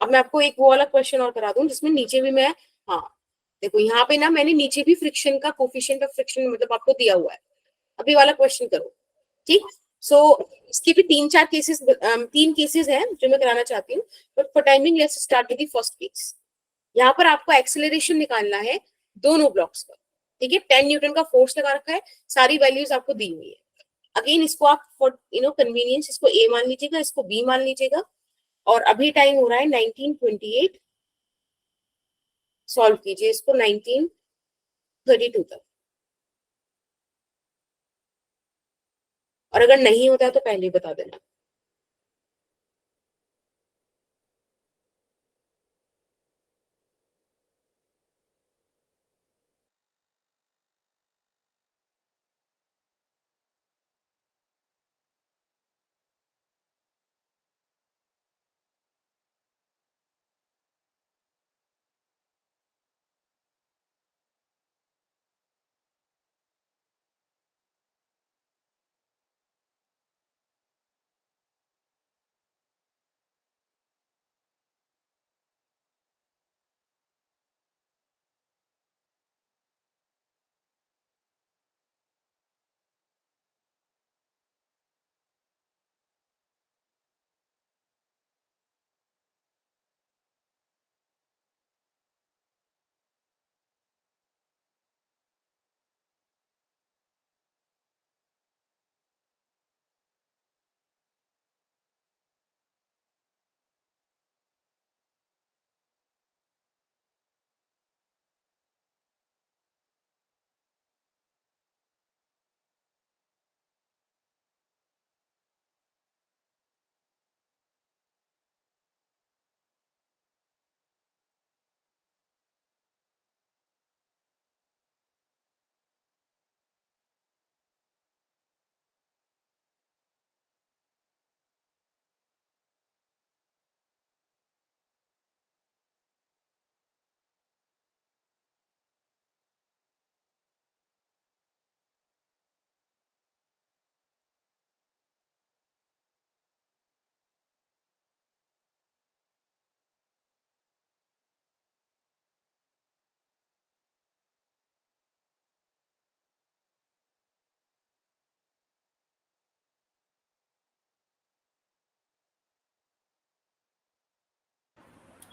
अब मैं आपको एक वो वाला क्वेश्चन और करा दूं जिसमें नीचे भी मैं, हाँ देखो यहाँ पे ना मैंने नीचे भी फ्रिक्शन का कोफिशिएंट ऑफ फ्रिक्शन मतलब आपको दिया हुआ है। अभी वाला क्वेश्चन करो, ठीक? सो इसके भी 3-4 केसेस, 3 केसेस हैं जो मैं कराना चाहती हूँ, but for timing let's start with the first case. यहाँ पर आपको एक्सेलरेशन निकालना है दोनों ब्लॉक्स का। ठीक है, 10 न्यूटन का फोर्स लगा रखा है, सारी वैल्यूज आपको दी हुई है। अगेन इसको आप फॉर कन्वीनियंस इसको ए मान लीजिएगा, इसको बी मान लीजिएगा, और अभी टाइम हो रहा है 1928। सॉल्व कीजिए इसको 1932 तक, और अगर नहीं होता तो पहले ही बता देना।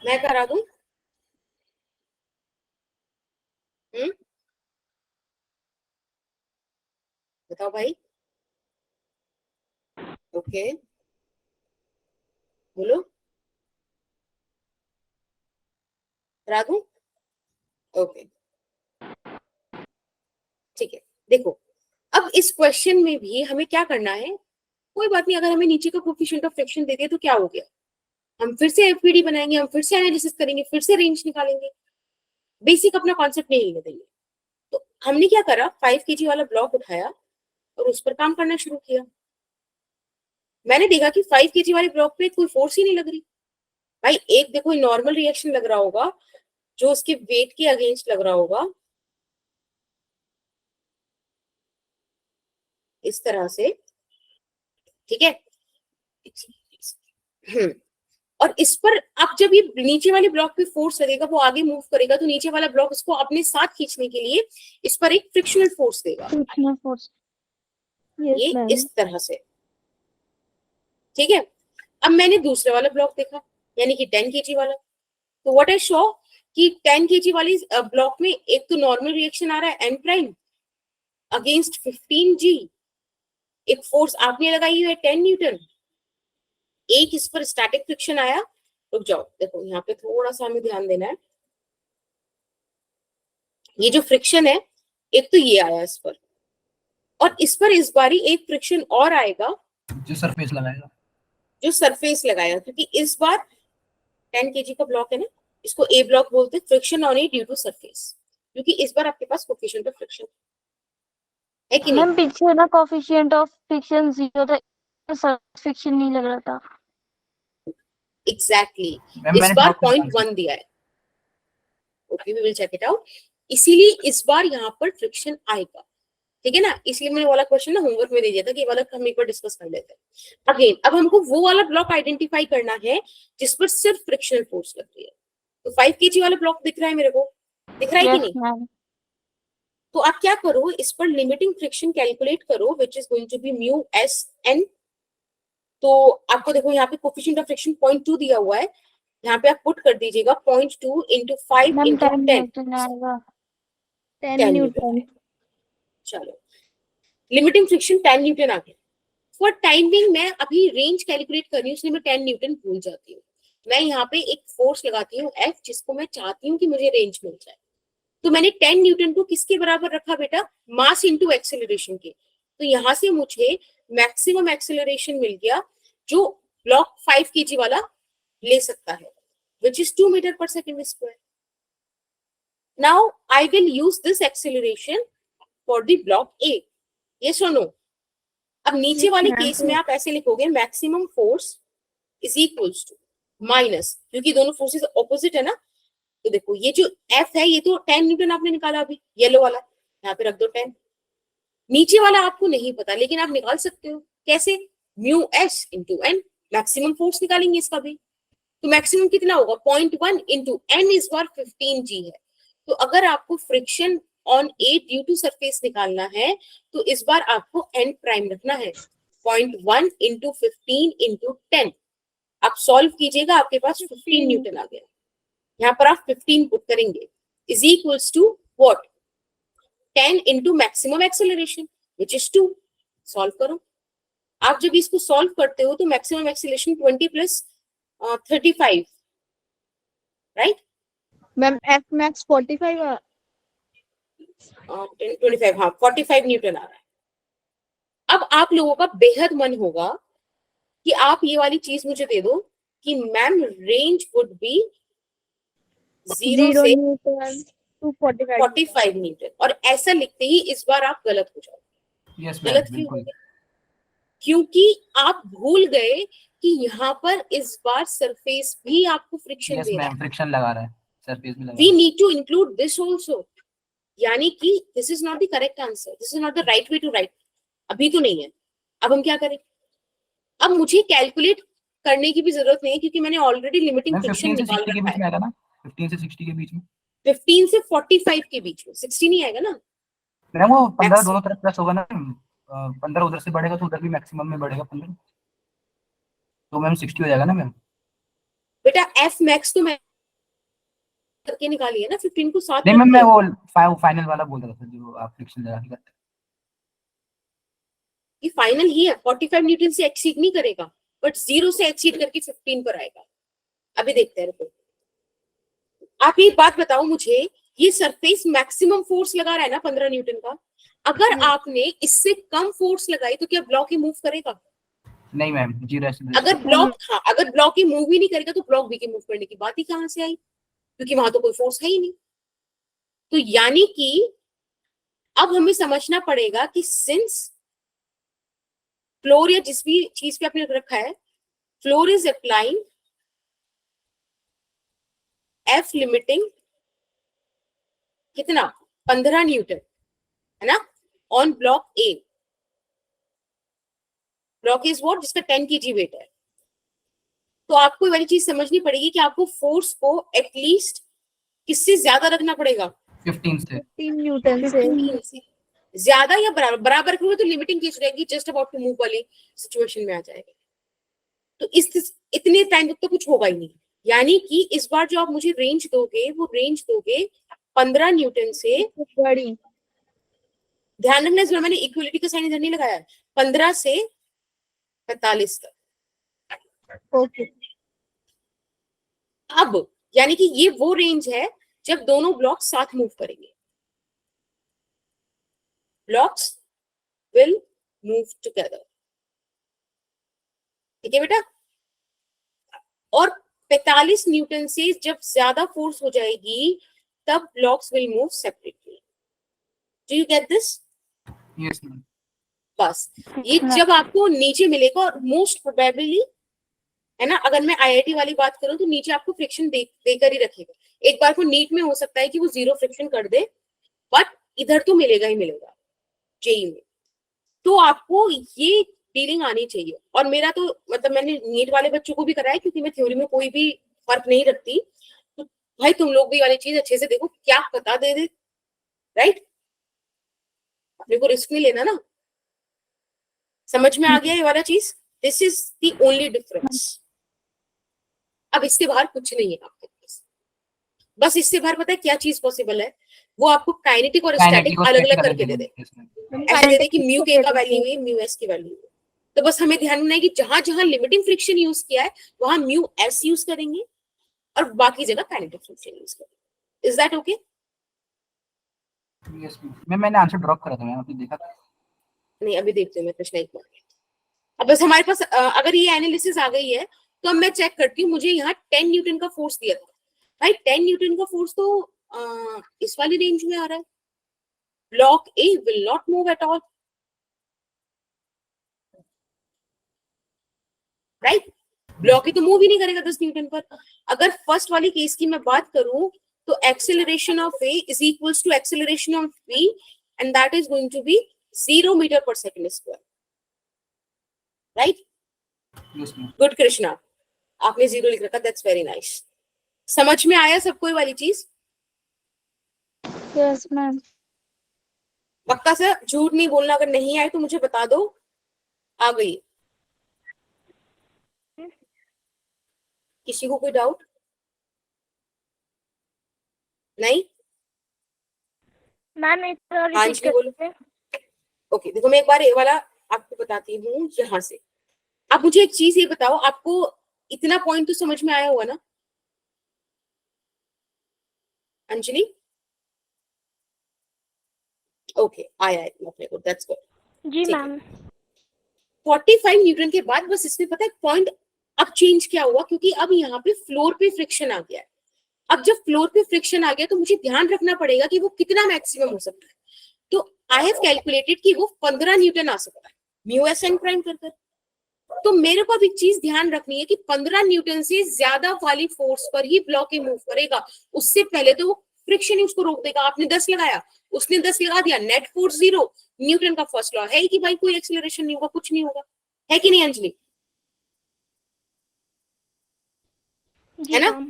मैं करा दूं? बताओ भाई। ओके, बोलो, करा दूं? ओके, ठीक है। देखो, अब इस क्वेश्चन में भी हमें क्या करना है, कोई बात नहीं, अगर हमें नीचे का कोफिशिएंट ऑफ फ्रिक्शन दे दिया तो क्या हो गया, हम फिर से एफपीडी बनाएंगे, हम फिर से एनालिसिस करेंगे, फिर से रेंज निकालेंगे, बेसिक अपना कॉन्सेप्ट नहीं हिलने देंगे। तो हमने क्या करा, 5 kg वाला ब्लॉक उठाया और उस पर काम करना शुरू किया। मैंने देखा कि 5 kg वाले ब्लॉक पे कोई फोर्स ही नहीं लग रही। भाई एक देखो नॉर्मल रिएक्शन लग रहा होगा जो उसके वेट के अगेंस्ट लग रहा होगा, इस तरह से, ठीक है। और इस पर अब जब ये नीचे वाले ब्लॉक पे फोर्स लगेगा, वो आगे मूव करेगा, तो नीचे वाला ब्लॉक उसको अपने साथ खींचने के लिए इस पर एक फ्रिक्शनल फोर्स देगा, फ्रिक्शनल फोर्स। ये यस मैम। इस तरह से, ठीक है। अब मैंने दूसरे वाला ब्लॉक देखा, यानी कि 10 kg वाला, तो व्हाट आई शो कि 10 kg वाली ब्लॉक में एक तो नॉर्मल रिएक्शन आ रहा है n प्राइम अगेंस्ट 15g, एक फोर्स आपने लगाई हुई है 10 न्यूटन, एक इस पर स्टैटिक फ्रिक्शन आया। रुक जाओ, देखो यहाँ पे थोड़ा सा हमें ध्यान देना है, ये जो फ्रिक्शन है एक तो ये आया इस पर, और इस पर इस बारी एक फ्रिक्शन और आएगा जो सरफेस लगाएगा, जो सरफेस लगाएगा, क्योंकि इस बार 10 kg का ब्लॉक है ना, इसको ए ब्लॉक बोलते हैं, friction on A due to surface, क्योंकि इस बार आपके पास कोफिशिएंट ऑफ फ्रिक्शन है कि नहीं। मैम पीछे ना कोफिशिएंट ऑफ फ्रिक्शन 0 था, फ्रिक्शन नहीं लग रहा था। एग्जैक्टली मैम इस मैंने बार ड्रॉप कर दिया। 0.1 दिया है। Okay, we will check it out. इसीलिए इस बार यहाँ पर फ्रिक्शन आएगा, ठीक है ना, इसलिए मैंने वाला क्वेश्चन ना होमवर्क में दे दिया था कि ये वाला हम एक बार डिस्कस कर लेते हैं। अगेन अब हमको वो वाला ब्लॉक आइडेंटिफाई करना है जिस पर सिर्फ फ्रिक्शनल फोर्स लग रही है। तो 5 kg वाला ब्लॉक दिख रहा है मेरे को, दिख रहा है कि यस नहीं? मैम। तो आप क्या करो, इस पर लिमिटिंग फ्रिक्शन कैलकुलेट करो, which is going to be mu S N. तो आपको देखो यहाँ पे कोफिशिएंट ऑफ फ्रिक्शन 0.2 दिया हुआ है, यहाँ पे आप पुट कर दीजिएगा 0.2 इंटू 5 मैम इंटू 10 10, न्यूटन आएगा। 10 10 न्यूटन न्यूटन। आएगा। चलो, लिमिटिंग फ्रिक्शन 10 न्यूटन आ गया। फॉर टाइमिंग मैं अभी रेंज कैलकुलेट कर रही हूँ, इसलिए मैं 10 न्यूटन भूल जाती हूँ। मैं यहाँ पे एक फोर्स लगाती हूँ F, जिसको मैं चाहती हूँ कि मुझे रेंज मिल जाए। तो मैंने 10 न्यूटन को किसके बराबर रखा बेटा? मास इंटू एक्सेलरेशन के। तो यहाँ से मुझे मैक्सिमम एक्सेलरेशन मिल गया जो ब्लॉक 5 kg वाला ले सकता है, which is 2 meter per second square. Now I will use this acceleration for the block A. Yes or no? अब नीचे वाले केस में आप ऐसे लिखोगे, maximum force is equals to minus, क्योंकि दोनों फोर्सेस ऑपोजिट है ना। तो देखो ये जो F है ये तो 10 न्यूटन आपने निकाला अभी, येलो वाला यहाँ पे रख दो 10। नीचे वाला आपको नहीं पता, लेकिन आप निकाल सकते हो। कैसे? Mu S into N, maximum force निकालेंगे इसका भी। तो मैक्सिमम कितना होगा? 0.1 इंटू एन इस बार 15G है। तो अगर आपको friction on A due to surface निकालना है तो इस बार आपको एन प्राइम रखना है। 0.1 इंटू 15 इंटू 10, आप सॉल्व कीजिएगा, आपके पास 15 न्यूटन आ गया। यहाँ पर आप 15 पुट करेंगे, is equals to what? 10 into maximum acceleration which is 2। Solve करो। आप जब इसको सॉल्व करते हो तो maximum acceleration 20 plus 35, right? Ma'am F max 45 25, हाँ 45 न्यूटन आ रहा है। अब आप लोगों का बेहद मन होगा कि आप ये वाली चीज मुझे दे दो कि मैम रेंज वुड बी 0 से न्यूटन टू 45 न्यूटन, और ऐसा लिखते ही इस बार आप गलत हो जाओ। यस गलत क्यों हो गए? क्योंकि आप भूल गए कि यहाँ पर इस बार सरफेस भी आपको फ्रिक्शन यस दे रहा है। मैम, फ्रिक्शन लगा रहा है, सरफेस भी लगा we need to include this also, यानी कि this is not the correct answer, this is not the right way to write. अभी तो नहीं है। अब हम क्या करें? अब मुझे कैलकुलेट करने की भी जरूरत नहीं है, क्योंकि मैंने ऑलरेडी लिमिटिंग फ्रिक्शन 15 से निकाल 60 के रखा बीच है। में आएगा ना, 15 से 60 के बीच में। 15 से 45 के बीच में, 60 नहीं आएगा ना। मैम वो 15 Max- दोनों तरफ प्लस होगा ना। 15 उधर से बढ़ेगा तो उधर भी मैक्सिमम में बढ़ेगा 15, तो मैम 60 हो जाएगा ना मैम। बेटा एफ मैक्स तो मैं करके निकाली है ना, 15 को साथ नहीं रख मैम, मैं के। वो फाइनल वाला बोल रहा था जो आप फ्रिक्शन लगा के करते हैं। ये फाइनल ही है, 45 न्यूटन से एक्सीड नहीं करेगा, बट 0 से एक्सीड करके 15 पर आएगा। अभी देखते हैं, रुको। आप ये बात बताओ मुझे, ये सरफेस मैक्सिमम फोर्स लगा रहा है ना 15 न्यूटन का। अगर आपने इससे कम फोर्स लगाई तो क्या ब्लॉक ही मूव करेगा? नहीं मैम, 0 ऐसे अगर ब्लॉक, हाँ अगर ब्लॉक ही मूव ही नहीं करेगा तो ब्लॉक बी के मूव करने की बात ही कहां से आई? क्योंकि वहां तो कोई फोर्स है ही नहीं। तो यानी कि अब हमें समझना पड़ेगा कि सिंस फ्लोर या जिस भी चीज पे आपने रखा है, floor is applying F limiting कितना? 15 न्यूटन है ना, on block A. Block is what? जिसका 10 kg वेट है। तो आपको ये वाली चीज समझनी पड़ेगी कि आपको फोर्स को एटलीस्ट किससे ज्यादा रखना पड़ेगा? 15 से। 15 न्यूटन से 15 से ज्यादा या बराबर? बराबर करोगे तो लिमिटिंग केस रहेगी, जस्ट अबाउट टू मूव वाली सिचुएशन में आ जाएगा। तो इतने टाइम तक तो कुछ होगा ही नहीं। यानी कि इस बार जो आप मुझे रेंज दोगे, वो रेंज दोगे 15 न्यूटन से। बड़ी। ध्यान रखना, इस बार मैंने इक्वलिटी का साइन इधर नहीं लगाया है। 15 से 45 तक। ओके। अब यानी कि ये वो रेंज है जब दोनों ब्लॉक साथ मूव करेंगे। ब्लॉक्स विल मूव टुगेदर, ठीक है बेटा? और 45 न्यूटन से जब ज्यादा फोर्स हो जाएगी तब blocks will move separately. Do you get this? Yes ma'am. बस ये जब आपको नीचे मिलेगा, और मोस्ट प्रोबेबली है ना, अगर मैं आईआईटी वाली बात करूं तो नीचे आपको फ्रिक्शन देकर ही रखेगा। एक बार को नीट में हो सकता है कि वो 0 फ्रिक्शन कर दे, बट इधर तो मिलेगा ही मिलेगा जेई में। तो आपको ये डीलिंग आनी चाहिए। और मेरा तो मतलब मैंने नीट वाले बच्चों को भी कराया, क्योंकि मैं थ्योरी में कोई भी फर्क नहीं रखती। तो भाई तुम लोग भी वाली चीज अच्छे से देखो, क्या पता दे दे, राइट? अपने को रिस्क नहीं लेना ना। समझ में आ गया ये वाला चीज? This is the only difference. अब इससे बाहर कुछ नहीं है आपके पास। बस इससे बाहर पता है क्या चीज पॉसिबल है? वो आपको काइनेटिक और स्टैटिक अलग अलग करके दे दे। ऐसे दे दे कि म्यू के का वैल्यू है, म्यू एस की वैल्यू है। तो बस हमें ध्यान रखना है कि जहां जहां लिमिटिंग फ्रिक्शन यूज किया है वहां म्यू एस यूज करेंगे और बाकी जगह काइनेटिक फ्रिक्शन यूज करेंगे। Is that okay? Yes ma'am, मैंने आंसर ड्रॉप करा था, मैंने आपने देखा था? नहीं, अभी देखते हैं मैं कृष्णा एक बार। अब बस हमारे पास अगर ये एनालिसिस आ गई है तो अब मैं चेक करती हूँ। मुझे यहाँ 10 न्यूटन का फोर्स दिया था भाई, 10 न्यूटन का फोर्स तो इस वाली रेंज में आ रहा है। Block A will not move at all, right? Block ए तो मूव ही नहीं करेगा 10 न्यूटन पर। अगर फर्स्ट वाली केस की मैं बात करूं तो acceleration of A is equals to acceleration of B and that is going to be 0 meter पर second square, right? Yes ma'am. Good Krishna, आपने 0 लिख रखा, दैट्स वेरी नाइस। समझ में आया सबको ये वाली चीज? Yes ma'am. पक्का सर, झूठ नहीं बोलना। अगर नहीं आए तो मुझे बता दो। आ गई? किसी को कोई डाउट? नहीं? मैम एक हाँ जी बोलो। ओके, देखो मैं एक बार ये वाला आपको बताती हूँ यहाँ से। आप मुझे एक चीज ये बताओ, आपको इतना पॉइंट तो समझ में आया होगा ना अंजलि? ओके, आया है अपने को, दैट्स गुड। जी ठीक मैम। 45 न्यूटन के बाद बस इसमें पता है पॉइंट अब चेंज क्या हुआ, क्योंकि अब यहाँ पे फ्लोर पे फ्रिक्शन आ गया है। अब जब फ्लोर पे फ्रिक्शन आ गया तो मुझे ध्यान रखना पड़ेगा कि वो कितना मैक्सिमम हो सकता है। तो आई हैव कैलकुलेटेड कि वो 15 न्यूटन आ सकता है म्यू एस एन प्राइम कर। तो मेरे को अब एक चीज ध्यान रखनी है कि 15 न्यूटन से ज्यादा वाली फोर्स पर ही ब्लॉक मूव करेगा। उससे पहले तो वो फ्रिक्शन ही उसको रोक देगा। आपने 10 लगाया, उसने 10 लगा दिया, नेट फोर्स 0। न्यूटन का फर्स्ट लॉ है कि भाई कोई एक्सेलरेशन नहीं होगा, कुछ नहीं होगा, है कि नहीं अंजलि? है ना?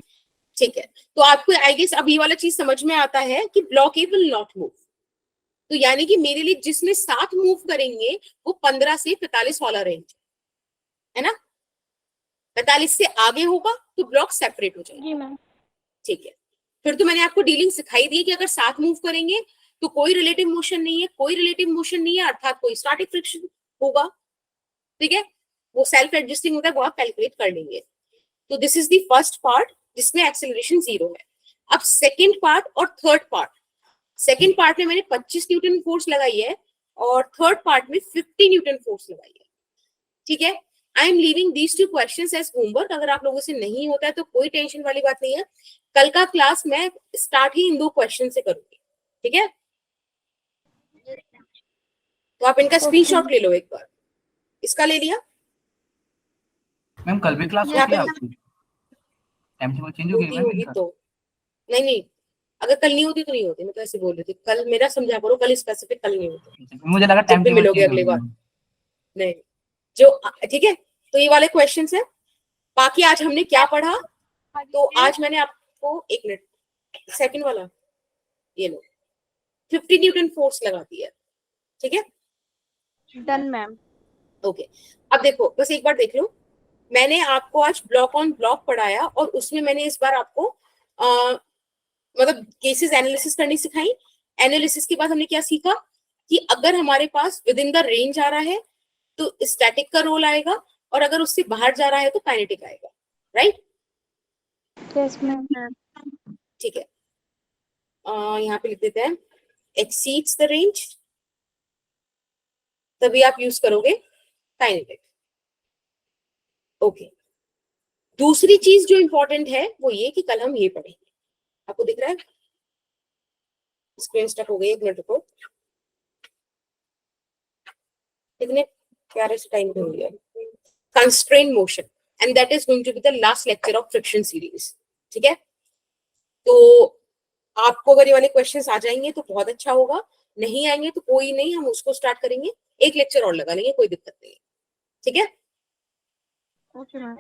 ठीक है, तो आपको आई गेस अब ये वाला चीज समझ में आता है कि block A will not move. तो यानी कि मेरे लिए जिसमें 7 मूव करेंगे वो 15 से 45 वाला रेंज है ना। 45 से आगे होगा तो ब्लॉक सेपरेट हो जाएगा। जी मैम। ठीक है, फिर तो मैंने आपको डीलिंग सिखाई दी है कि अगर 7 मूव करेंगे तो कोई रिलेटिव मोशन नहीं है, कोई रिलेटिव मोशन नहीं है, अर्थात कोई स्टैटिक फ्रिक्शन होगा। ठीक है, वो सेल्फ एडजस्टिंग होता है, वो आप कैलकुलेट कर लेंगे। तो this is the first part जिसमें एक्सेलरेशन 0 है। अब सेकेंड पार्ट और थर्ड पार्ट। सेकेंड पार्ट में मैंने 25 न्यूटन फोर्स लगाई है और थर्ड पार्ट में 50 न्यूटन फोर्स लगाई है। ठीक है, I am leaving these 2 questions as homework. अगर आप लोगों से नहीं होता है तो कोई टेंशन वाली बात नहीं है, कल का क्लास मैं स्टार्ट ही इन 2 क्वेश्चन से करूंगी। ठीक है, तो आप इनका स्क्रीनशॉट ले लो एक बार। इसका ले लिया? मैम कल भी क्लास यहाँ होती है पे आपकी? टाइम टेबल चेंज हो गया होती मैम होगी इनका? तो। नहीं, अगर कल नहीं होती तो नहीं होती, मैं तो ऐसे बोल रही थी। कल मेरा समझा करो, कल स्पेसिफिक कल नहीं होती। मुझे लगा जब टाइम भी टेबल मिलोगे चेंज हो अगली गया। बार। नहीं, जो ठीक है, तो ये वाले क्वेश्चंस है। बाकी आज हमने क्या पढ़ा? तो आज मैंने आपको एक मिनट, सेकंड वाला ये लो, 50 न्यूटन फोर्स लगा दिया। ठीक है, डन मैम। ओके। अब देखो, बस एक बार देख लो, मैंने आपको आज ब्लॉक ऑन ब्लॉक पढ़ाया और उसमें मैंने इस बार आपको मतलब केसेस एनालिसिस करनी सिखाई। एनालिसिस के बाद हमने क्या सीखा कि अगर हमारे पास विद इन द रेंज आ रहा है तो स्टैटिक का रोल आएगा, और अगर उससे बाहर जा रहा है तो काइनेटिक आएगा, राइट? Yes ma'am. ठीक है, यहाँ पे लिख देते हैं एक्सीड्स द रेंज, तभी आप यूज करोगे काइनेटिक। ओके, दूसरी चीज जो इंपॉर्टेंट है वो ये कि कल हम ये पढ़ेंगे। आपको दिख रहा है? स्क्रीन स्टक हो गई, एक मिनट रुको, कितने प्यारे से टाइम पे हो गया। Constrain motion, and that is going to be the last lecture of friction series. ठीक है, तो आपको अगर ये वाले क्वेश्चंस आ जाएंगे तो बहुत अच्छा होगा, नहीं आएंगे तो कोई नहीं, हम उसको स्टार्ट करेंगे, एक लेक्चर और लगा लेंगे, कोई दिक्कत नहीं है। ठीक है, ओके मैम।